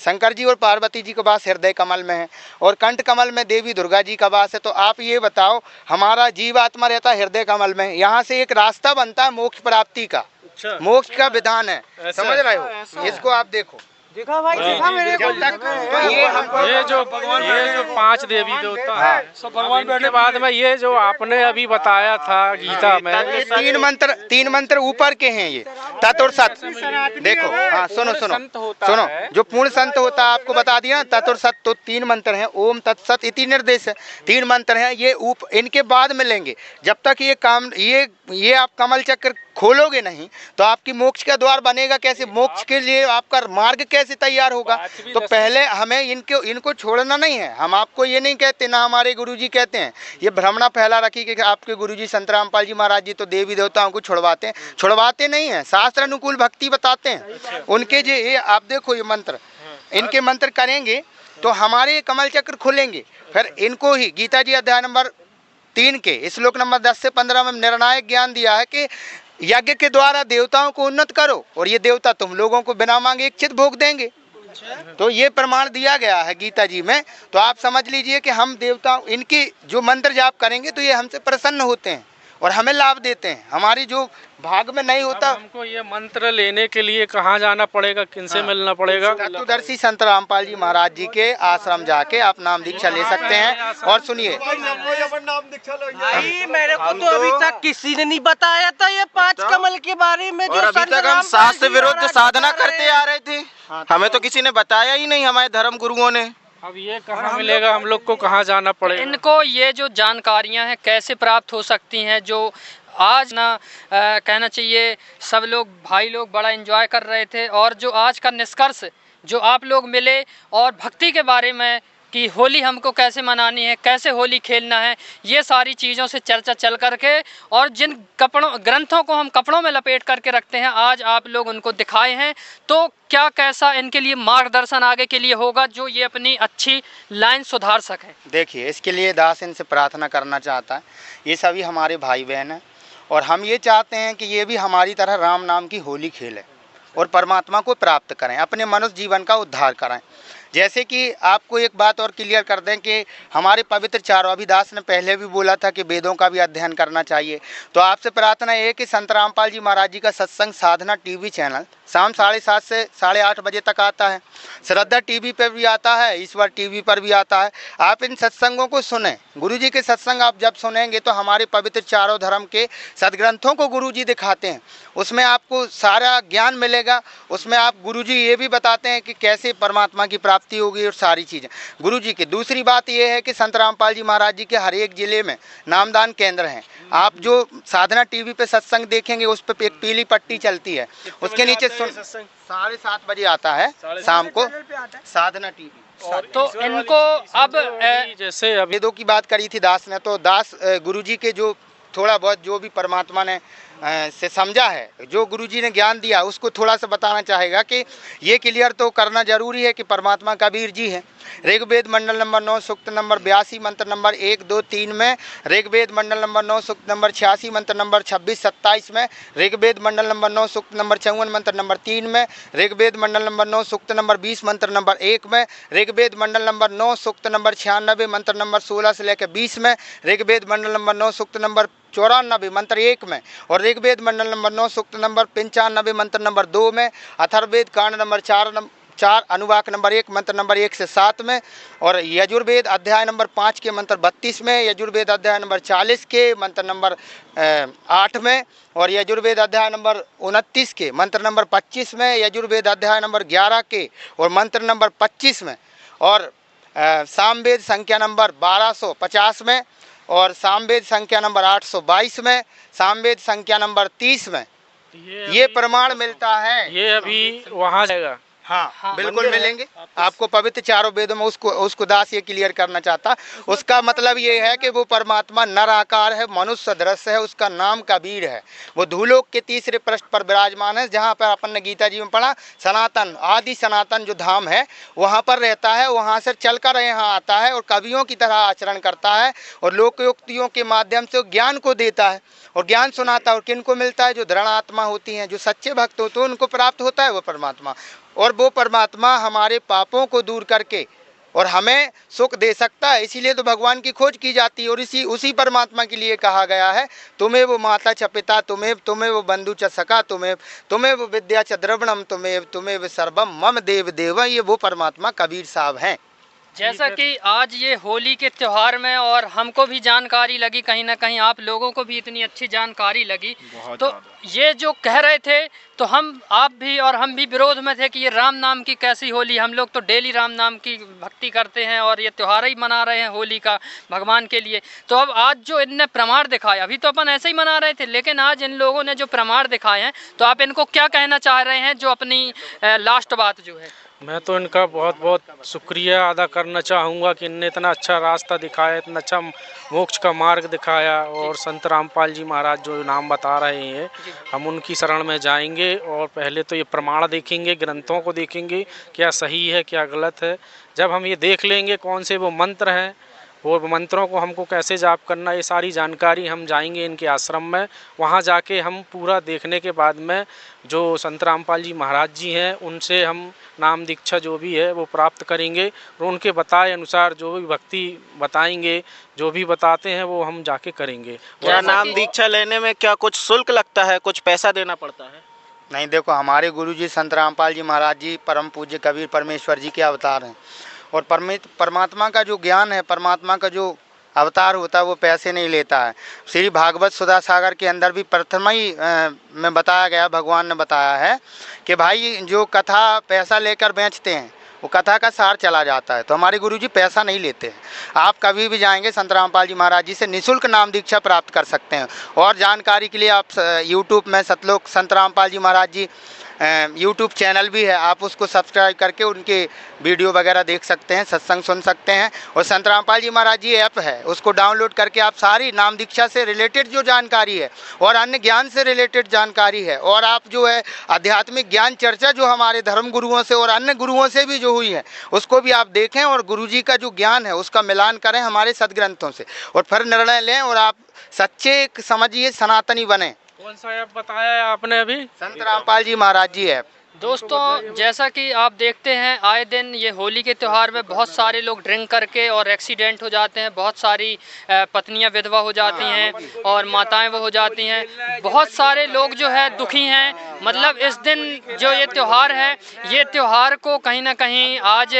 शंकर जी और पार्वती जी का वास हृदय कमल में है, और कंठ कमल में देवी दुर्गा जी का वास है। तो आप ये बताओ, हमारा जीवात्मा रहता है हृदय कमल में, यहाँ से एक रास्ता बनता है मोक्ष प्राप्ति का, मोक्ष का विधान है, समझ रहे हो? इसको आप देखो,
देखा भाई, देखा मेरे को
ये जो 5 देवी देवता है, भगवान के बाद में ये जो आपने अभी बताया था गीता में,
ये तीन मंत्र ऊपर के हैं, ये तत् और सत। देखो, हाँ सुनो, जो पूर्ण संत होता है आपको बता दिया, तत् और सत, तो 3 मंत्र हैं, ओम तत्सत इति निर्देश है, 3 मंत्र हैं, ये इनके बाद में लेंगे। जब तक ये आप कमल चक्र खोलोगे नहीं तो आपकी मोक्ष का द्वार बनेगा कैसे, मोक्ष के लिए आपका मार्ग कैसे तैयार होगा? तो पहले हमें इनको छोड़ना नहीं है। हम आपको ये नहीं कहते, ना हमारे गुरुजी कहते हैं, ये भ्रमणा फैला रखी कि आपके गुरुजी संत रामपाल जी महाराज जी तो देवी देवताओं को छुड़वाते नहीं हैं, शास्त्र अनुकूल भक्ति बताते हैं उनके। ये आप देखो, ये मंत्र, इनके मंत्र करेंगे तो हमारे कमल चक्र खुलेंगे। फिर इनको ही गीता जी अध्याय नंबर 3 के श्लोक नंबर 10 से 15 में निर्णायक ज्ञान दिया है कि यज्ञ के द्वारा देवताओं को उन्नत करो और ये देवता तुम लोगों को बिना मांगे इच्छित भोग देंगे। तो ये प्रमाण दिया गया है गीता जी में। तो आप समझ लीजिए कि हम देवताओं, इनकी जो मंत्र जाप करेंगे तो ये हमसे प्रसन्न होते हैं और हमें लाभ देते हैं। हमारी जो भाग में नहीं होता,
हमको ये मंत्र लेने के लिए कहाँ जाना पड़ेगा, किनसे मिलना पड़ेगा?
तत्वदर्शी संत रामपाल जी महाराज जी के आश्रम जाके आप नाम दीक्षा ले सकते हैं। और सुनिए
भाई, मेरे को तो अभी तक किसी ने नहीं बताया था ये 5 कमल के बारे में, जो
अभी तक हम शास्त्र विरुद्ध साधना करते आ रहे थे, हमें तो किसी ने बताया ही नहीं, हमारे धर्म गुरुओं ने।
अब ये कहाँ मिलेगा, हम लोग को कहाँ जाना पड़ेगा?
इनको ये जो जानकारियां हैं कैसे प्राप्त हो सकती हैं, जो आज ना कहना चाहिए सब लोग भाई लोग बड़ा एंजॉय कर रहे थे, और जो आज का निष्कर्ष जो आप लोग मिले और भक्ति के बारे में कि होली हमको कैसे मनानी है, कैसे होली खेलना है, ये सारी चीज़ों से चर्चा चल करके, और जिन ग्रंथों को हम कपड़ों में लपेट करके रखते हैं आज आप लोग उनको दिखाए हैं। तो क्या कैसा इनके लिए मार्गदर्शन आगे के लिए होगा जो ये अपनी अच्छी लाइन सुधार सकें?
देखिए, इसके लिए दास इनसे प्रार्थना करना चाहता है, ये सभी हमारे भाई बहन हैं और हम ये चाहते हैं कि ये भी हमारी तरह राम नाम की होली खेलें और परमात्मा को प्राप्त करें, अपने मनुष्य जीवन का उद्धार करें। जैसे कि आपको एक बात और क्लियर कर दें कि हमारे पवित्र चारों, अभिदास ने पहले भी बोला था कि वेदों का भी अध्ययन करना चाहिए। तो आपसे प्रार्थना है कि संत रामपाल जी महाराज जी का सत्संग साधना टीवी चैनल शाम 7:30 से 8:30 बजे तक आता है। श्रद्धा टीवी पर भी आता है, ईश्वर टीवी पर भी आता है। आप इन सत्संगों को सुने। गुरु जी के सत्संग आप जब सुनेंगे तो हमारे पवित्र चारों धर्म के सदग्रंथों को गुरु जी दिखाते हैं, उसमें आपको सारा ज्ञान मिलेगा। उसमें आप गुरु जी ये भी बताते हैं कि कैसे परमात्मा की प्राप्ति होगी और सारी चीज़ें गुरु जी की। दूसरी बात यह है कि संत रामपाल जी महाराज जी के हर एक जिले में नामदान केंद्र हैं। आप जो साधना टीवी पे सत्संग देखेंगे उस पर एक पीली पट्टी चलती है, उसके नीचे 7:30 बजे आता है शाम को साधना टीवी।
तो इनको अब
जैसे अभी
वेदों की बात करी थी दास ने, तो दास गुरुजी के जो थोड़ा बहुत जो भी परमात्मा ने से समझा है, जो गुरुजी ने ज्ञान दिया उसको थोड़ा सा बताना चाहेगा कि ये क्लियर तो करना जरूरी है कि परमात्मा कबीर जी है। ऋग्वेद मंडल नंबर 9 सूक्त नंबर 82 मंत्र नंबर 1, 2, 3 में, ऋग्वेद मंडल नंबर 9 सूक्त नंबर 86 मंत्र नंबर 26, 27 में, ऋग्वेद मंडल नंबर 9 सूक्त नंबर 54 मंत्र नंबर 3 में, ऋग्वेद मंडल नंबर 9 सूक्त नंबर 20 मंत्र नंबर 1 में, ऋग्वेद मंडल नंबर 9 सूक्त नंबर 96 मंत्र नंबर 16 से लेकर 20 में, ऋग्वेद मंडल नंबर 9 सूक्त नंबर 94 मंत्र 1 में, और ऋग्वेद मंडल नंबर 9 सूक्त नंबर 95 मंत्र नंबर 2 में, अथर्ववेद कांड नंबर 4 अनुवाक नंबर 1 मंत्र नंबर 1 से 7 में, और यजुर्वेद अध्याय नंबर 5 के मंत्र 32 में, यजुर्वेद अध्याय नंबर 40 के मंत्र नंबर 8 में, और यजुर्वेद अध्याय नंबर 29 के मंत्र नंबर 25 में, यजुर्वेद अध्याय नंबर 11 के और मंत्र नंबर 25 में, और सामवेद संख्या नंबर 1250 में, और सामवेद संख्या नंबर 822 में, सामवेद संख्या नंबर 30 में, ये प्रमाण मिलता है।
ये अभी वहाँ जाएगा।
हाँ बिल्कुल मिलेंगे आपको। पवित्र चारों वेदों में उसको दास ये क्लियर करना चाहता, उसका मतलब ये है कि वो परमात्मा नर आकार है, मनुष्य सदृश है, उसका नाम कबीर है। वो धूलोक के तीसरे पृष्ठ पर विराजमान है, जहाँ पर अपन ने गीता जी में पढ़ा सनातन आदि सनातन जो धाम है वहाँ पर रहता है। वहाँ से चलकर यहाँ आता है और कवियों की तरह आचरण करता है और लोकोक्तियों के माध्यम से ज्ञान को देता है और ज्ञान सुनाता है। और किन को मिलता है? जो दृढ़ आत्मा होती हैं, जो सच्चे भक्त होते हैं, उनको प्राप्त होता है वो परमात्मा। और वो परमात्मा हमारे पापों को दूर करके और हमें सुख दे सकता है। इसीलिए तो भगवान की खोज की जाती है और उसी परमात्मा के लिए कहा गया है, तुम्हें वो माता च पिता, तुम्हें वो बंधु च सखा, तुम्हें वो विद्या च द्रविणम, तुम्हें वो सर्वम मम देव देव। ये वो परमात्मा कबीर साहब हैं।
जैसा कि आज ये होली के त्यौहार में और हमको भी जानकारी लगी, कहीं ना कहीं आप लोगों को भी इतनी अच्छी जानकारी लगी, तो ये जो कह रहे थे तो आप भी और हम भी विरोध में थे कि ये राम नाम की कैसी होली। हम लोग तो डेली राम नाम की भक्ति करते हैं और ये त्यौहार ही मना रहे हैं होली का भगवान के लिए। तो अब आज जो इनने प्रमाण दिखाया, अभी तो अपन ऐसे ही मना रहे थे, लेकिन आज इन लोगों ने जो प्रमाण दिखाए हैं तो आप इनको क्या कहना चाह रहे हैं? जो अपनी लास्ट बात जो है।
मैं तो इनका बहुत बहुत शुक्रिया अदा करना चाहूँगा कि इनने इतना अच्छा रास्ता दिखाया, इतना अच्छा मोक्ष का मार्ग दिखाया। और संत रामपाल जी महाराज जो नाम बता रहे हैं, हम उनकी शरण में जाएंगे और पहले तो ये प्रमाण देखेंगे, ग्रंथों को देखेंगे क्या सही है क्या गलत है। जब हम ये देख लेंगे कौन से वो मंत्र हैं, वो मंत्रों को हमको कैसे जाप करना, ये सारी जानकारी हम जाएंगे इनके आश्रम में। वहाँ जाके हम पूरा देखने के बाद में जो संत रामपाल जी महाराज जी हैं उनसे हम नाम दीक्षा जो भी है वो प्राप्त करेंगे और उनके बताए अनुसार जो भी भक्ति बताएंगे, जो भी बताते हैं वो हम जाके करेंगे।
क्या नाम दीक्षा लेने में क्या कुछ शुल्क लगता है, कुछ पैसा देना पड़ता है?
नहीं, देखो हमारे गुरुजी संत रामपाल जी महाराज जी परम पूज्य कबीर परमेश्वर जी के अवतार हैं और परमात्मा का जो ज्ञान है, परमात्मा का जो अवतार होता है वो पैसे नहीं लेता है। श्री भागवत सुधा सागर के अंदर भी प्रथम ही में बताया गया, भगवान ने बताया है कि भाई जो कथा पैसा लेकर बेचते हैं वो कथा का सार चला जाता है। तो हमारे गुरुजी पैसा नहीं लेते हैं। आप कभी भी जाएंगे संत रामपाल जी महाराज जी से निःशुल्क नाम दीक्षा प्राप्त कर सकते हैं। और जानकारी के लिए आप यूट्यूब में सतलोक संत रामपाल जी महाराज जी यूट्यूब चैनल भी है, आप उसको सब्सक्राइब करके उनके वीडियो वगैरह देख सकते हैं, सत्संग सुन सकते हैं। और संत रामपाल जी महाराज जी ऐप है, उसको डाउनलोड करके आप सारी नाम दीक्षा से रिलेटेड जो जानकारी है और अन्य ज्ञान से रिलेटेड जानकारी है और आप जो है आध्यात्मिक ज्ञान चर्चा जो हमारे धर्म गुरुओं से और अन्य गुरुओं से भी जो हुई है उसको भी आप देखें और गुरुजी का जो ज्ञान है उसका मिलान करें हमारे सदग्रंथों से और फिर निर्णय लें और आप सच्चे समझिए सनातनी बने।
कौन सा ऐप बताया है आपने अभी?
संत रामपाल जी महाराज जी ऐप।
दोस्तों, जैसा कि आप देखते हैं आए दिन ये होली के त्यौहार में बहुत सारे लोग ड्रिंक करके और एक्सीडेंट हो जाते हैं, बहुत सारी पत्नियां विधवा हो जाती हैं और माताएं वो हो जाती हैं। बहुत सारे लोग जो है दुखी हैं। मतलब इस दिन जो ये त्यौहार है, ये त्यौहार को कहीं ना कहीं आज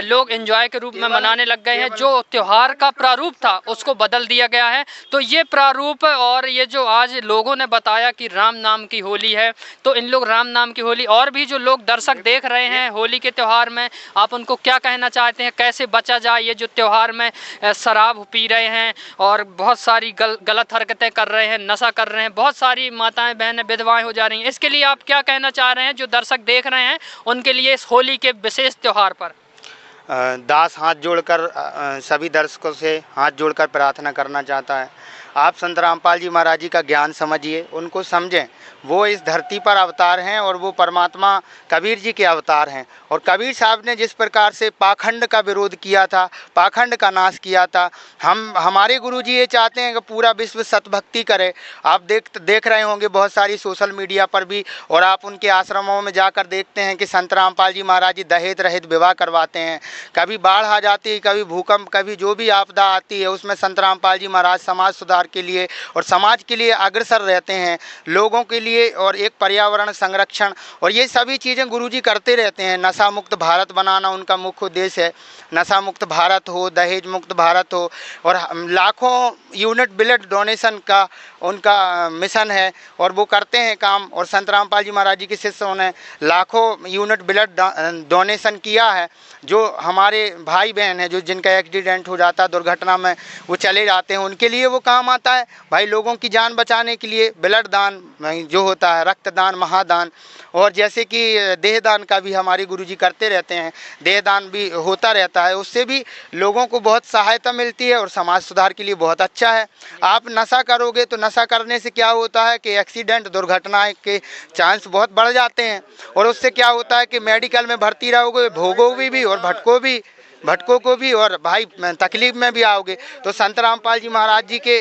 लोग एंजॉय के रूप में मनाने लग गए हैं। जो त्यौहार का प्रारूप था उसको बदल दिया गया है। तो ये प्रारूप और ये जो आज लोगों ने बताया कि राम नाम की होली है, तो इन लोग राम नाम की होली और भी जो लोग दर्शक देख रहे हैं होली के त्यौहार में, आप उनको क्या कहना चाहते हैं? कैसे बचा जाए? ये जो त्यौहार में शराब पी रहे हैं और बहुत सारी गलत हरकतें कर रहे हैं, नशा कर रहे हैं, बहुत सारी माताएं बहनें विधवाएं हो जा रही हैं, इसके लिए आप क्या कहना चाह रहे हैं जो दर्शक देख रहे हैं उनके लिए इस होली के विशेष त्यौहार पर?
दास हाथ जोड़कर सभी दर्शकों से हाथ जोड़कर प्रार्थना करना चाहता है, आप संत रामपाल जी महाराज जी का ज्ञान समझिए, उनको समझें। वो इस धरती पर अवतार हैं और वो परमात्मा कबीर जी के अवतार हैं। और कबीर साहब ने जिस प्रकार से पाखंड का विरोध किया था, पाखंड का नाश किया था, हमारे गुरुजी ये चाहते हैं कि पूरा विश्व सतभक्ति करे। आप देख रहे होंगे बहुत सारी सोशल मीडिया पर भी, और आप उनके आश्रमों में जाकर देखते हैं कि संत रामपाल जी महाराज जी दहेज रहित विवाह करवाते हैं। कभी बाढ़ आ जाती है, कभी भूकंप, कभी जो भी आपदा आती है उसमें संत रामपाल जी महाराज समाज सुधार के लिए और समाज के लिए अग्रसर रहते हैं, लोगों के लिए, और एक पर्यावरण संरक्षण और ये सभी चीज़ें गुरुजी करते रहते हैं। नशा मुक्त भारत बनाना उनका मुख्य उद्देश्य है। नशा मुक्त भारत हो, दहेज मुक्त भारत हो, और लाखों यूनिट ब्लड डोनेशन का उनका मिशन है और वो करते हैं काम। और संत रामपाल जी महाराज जी के शिष्यों ने लाखों यूनिट ब्लड डोनेशन किया है। जो हमारे भाई बहन हैं जो जिनका एक्सीडेंट हो जाता है, दुर्घटना में वो चले जाते हैं, उनके लिए वो काम काम आता है भाई लोगों की जान बचाने के लिए। ब्लड दान जो होता है, रक्तदान, महादान, और जैसे कि देहदान का भी हमारे गुरुजी करते रहते हैं, देहदान भी होता रहता है, उससे भी लोगों को बहुत सहायता मिलती है और समाज सुधार के लिए बहुत अच्छा है। आप नशा करोगे तो नशा करने से क्या होता है कि एक्सीडेंट, दुर्घटनाएं के चांस बहुत बढ़ जाते हैं, और उससे क्या होता है कि मेडिकल में भर्ती रहोगे, भोगोगे भी और भटको को भी, और भाई तकलीफ में भी आओगे। तो संत रामपाल जी महाराज जी के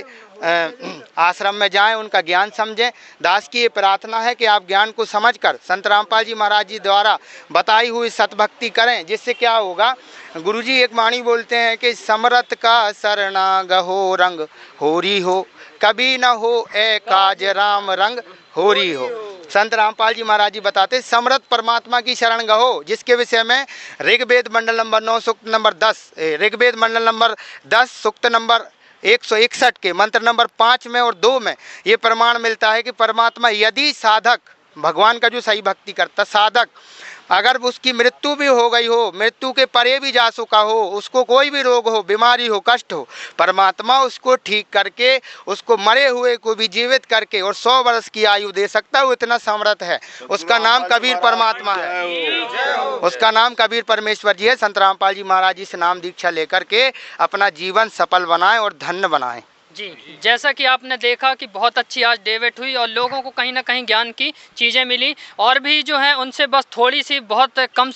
आश्रम में जाएं, उनका ज्ञान समझें। दास की ये प्रार्थना है कि आप ज्ञान को समझकर संत रामपाल जी महाराज जी द्वारा बताई हुई सतभक्ति करें, जिससे क्या होगा। गुरुजी एक वाणी बोलते हैं कि समरथ का सरना गहो रंग होरी हो, कभी न हो ए काज राम रंग होरी हो। संत रामपाल जी महाराज जी बताते समर्थ परमात्मा की शरण गहो, जिसके विषय में ऋग्वेद मंडल नंबर 9 सूक्त नंबर 10, ऋग्वेद मंडल नंबर 10 सूक्त नंबर 161 के मंत्र नंबर 5 में और 2 में ये प्रमाण मिलता है कि परमात्मा यदि साधक, भगवान का जो सही भक्ति करता साधक, अगर उसकी मृत्यु भी हो गई हो, मृत्यु के परे भी जा चुका हो, उसको कोई भी रोग हो, बीमारी हो, कष्ट हो, परमात्मा उसको ठीक करके, उसको मरे हुए को भी जीवित करके और 100 वर्ष की आयु दे सकता है। वो इतना समर्थ है। उसका नाम कबीर परमात्मा है, उसका नाम कबीर परमेश्वर जी है। संत रामपाल जी महाराज जी से नाम दीक्षा लेकर के अपना जीवन सफल बनाएं और धन्य बनाएं।
जी, जैसा कि आपने देखा कि बहुत अच्छी आज डेविट हुई और लोगों को कहीं ना कहीं ज्ञान की चीज़ें मिली, और भी जो है उनसे बस थोड़ी सी बहुत कम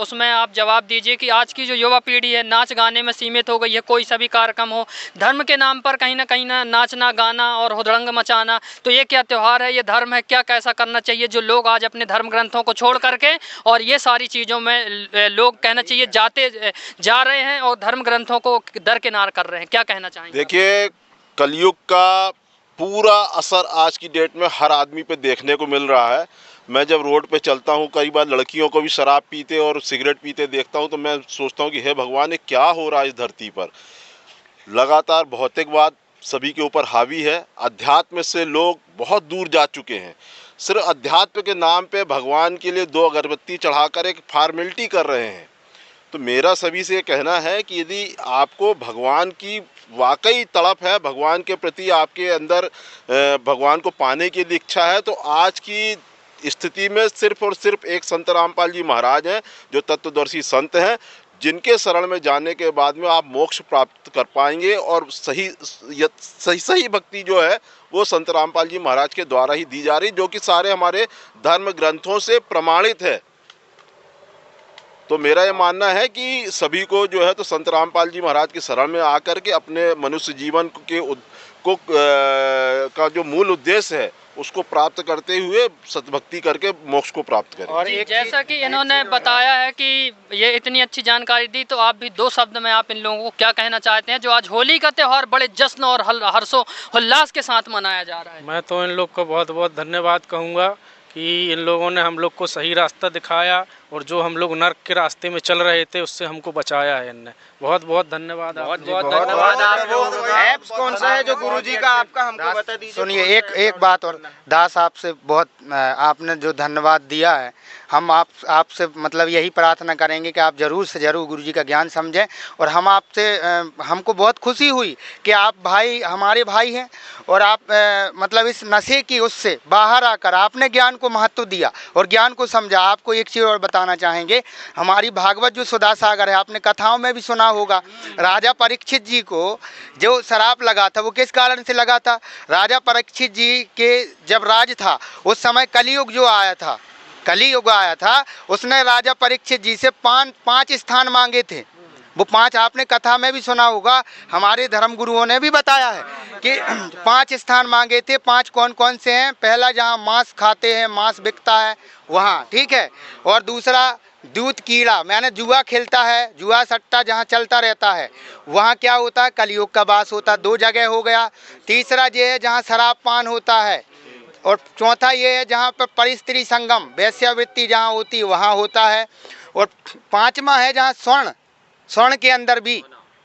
उसमें आप जवाब दीजिए कि आज की जो युवा पीढ़ी है नाच गाने में सीमित हो गई है। कोई सा भी कार्यक्रम हो, धर्म के नाम पर कहीं ना नाचना गाना और हुदड़ंग मचाना, तो ये क्या त्यौहार है, ये धर्म है क्या? कैसा करना चाहिए? जो लोग आज अपने धर्म ग्रंथों को छोड़ करके और ये सारी चीज़ों में लोग कहना चाहिए जा रहे हैं और धर्म ग्रंथों को दरकिनार कर रहे हैं, क्या कहना चाहेंगे?
देखिए, कलयुग का पूरा असर आज की डेट में हर आदमी पे देखने को मिल रहा है। मैं जब रोड पे चलता हूँ, कई बार लड़कियों को भी शराब पीते और सिगरेट पीते देखता हूँ, तो मैं सोचता हूँ कि हे भगवान, ये क्या हो रहा है इस धरती पर। लगातार भौतिकवाद सभी के ऊपर हावी है। अध्यात्म से लोग बहुत दूर जा चुके हैं। सिर्फ अध्यात्म के नाम पे भगवान के लिए 2 अगरबत्ती चढ़ाकर एक फॉर्मेलिटी कर रहे हैं। तो मेरा सभी से कहना है कि यदि आपको भगवान की वाकई तड़प है, भगवान के प्रति आपके अंदर भगवान को पाने की इच्छा है, तो आज की स्थिति में सिर्फ और सिर्फ एक संत रामपाल जी महाराज हैं जो तत्वदर्शी संत हैं, जिनके शरण में जाने के बाद में आप मोक्ष प्राप्त कर पाएंगे। और सही भक्ति जो है वो संत रामपाल जी महाराज के द्वारा ही दी जा रही, जो कि सारे हमारे धर्म ग्रंथों से प्रमाणित है। तो मेरा ये मानना है कि सभी को जो है तो संत रामपाल जी महाराज की शरण में आकर के अपने मनुष्य जीवन का जो मूल उद्देश्य है उसको प्राप्त करते हुए सतभक्ति करके मोक्ष को प्राप्त करें।
और जैसा कि इन्होंने बताया है कि ये इतनी अच्छी जानकारी दी, तो आप भी 2 शब्द में आप इन लोगों को क्या कहना चाहते हैं जो आज होली का त्यौहार बड़े जश्न और हर्षोल्लास के साथ मनाया जा रहा है?
मैं तो इन लोग को बहुत बहुत धन्यवाद कहूँगा कि इन लोगों ने हम लोग को सही रास्ता दिखाया, और जो हम लोग नर्क के रास्ते में चल रहे थे उससे हमको बचाया है इनने। बहुत बहुत धन्यवाद।
बहुत धन्यवाद। आपको ऐप्स कौन सा है जो गुरुजी का आपका हमको बता दीजिए।
सुनिए, एक बात और दास, आपसे बहुत आपने जो धन्यवाद दिया है, हम आपसे मतलब यही प्रार्थना करेंगे कि आप ज़रूर से ज़रूर गुरुजी का ज्ञान समझें। और हम आपसे हमको बहुत खुशी हुई कि आप भाई, हमारे भाई हैं, और आप मतलब इस नशे की उससे बाहर आकर आपने ज्ञान को महत्व दिया और ज्ञान को समझा। आपको एक चीज़ और बताना चाहेंगे, हमारी भागवत जो सुधा सागर है, आपने कथाओं में भी सुना होगा, राजा परीक्षित जी को जो शराब लगा था वो किस कारण से लगा था? राजा परीक्षित जी के जब राज था उस समय कलियुग जो आया था, कलियुग आया था, उसने राजा परीक्षित जी से 5 स्थान मांगे थे। वो 5 आपने कथा में भी सुना होगा, हमारे धर्म गुरुओं ने भी बताया है कि 5 स्थान मांगे थे। 5 कौन कौन से हैं? पहला, जहाँ मांस खाते हैं, मांस बिकता है वहाँ, ठीक है। और दूसरा, दूध कीड़ा, मैंने जुआ खेलता है, जुआ सट्टा जहाँ चलता रहता है वहाँ क्या होता है? कलियुग का वास होता है। 2 जगह हो गया। तीसरा ये है जहाँ शराब पान होता है, और चौथा ये है जहाँ पर परिस्त्री संगम, वैश्यावृत्ति जहाँ होती है वहाँ होता है। और 5वां है जहाँ स्वर्ण के अंदर भी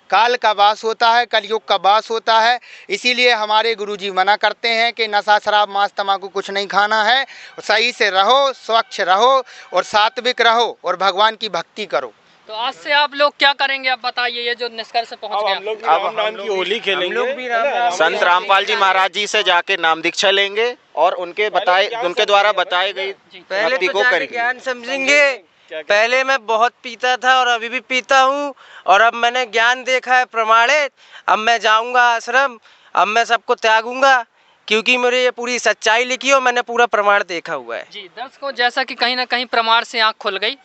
काल का वास होता है, कलयुग का वास होता है। इसीलिए हमारे गुरुजी मना करते हैं कि नशा, शराब, मांस, तम्बाकू कुछ नहीं खाना है। सही से रहो, स्वच्छ रहो और सात्विक रहो और भगवान की भक्ति करो।
तो आज से आप लोग क्या करेंगे, अब बताइए, ये जो निष्कर्ष पे पहुंच
अब
गया।
हम लोग भी राम नाम की होली खेलेंगे।
संत रामपाल जी महाराज जी से जाके नाम दीक्षा लेंगे और उनके द्वारा बताई गई
पहले
भक्ति
तो
को
जाके
करेंगे।
ज्ञान समझेंगे। पहले मैं बहुत पीता था और अभी भी पीता हूँ, और अब मैंने ज्ञान देखा है प्रमाणित। अब मैं जाऊंगा आश्रम, अब मैं सबको त्यागूंगा, क्योंकि मेरे ये पूरी सच्चाई लिखी है और मैंने पूरा प्रमाण देखा हुआ है।
जी दर्शकों, जैसा कि कहीं ना कहीं प्रमाण से आँख खुल गई।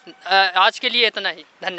आज के लिए इतना ही, धन्यवाद।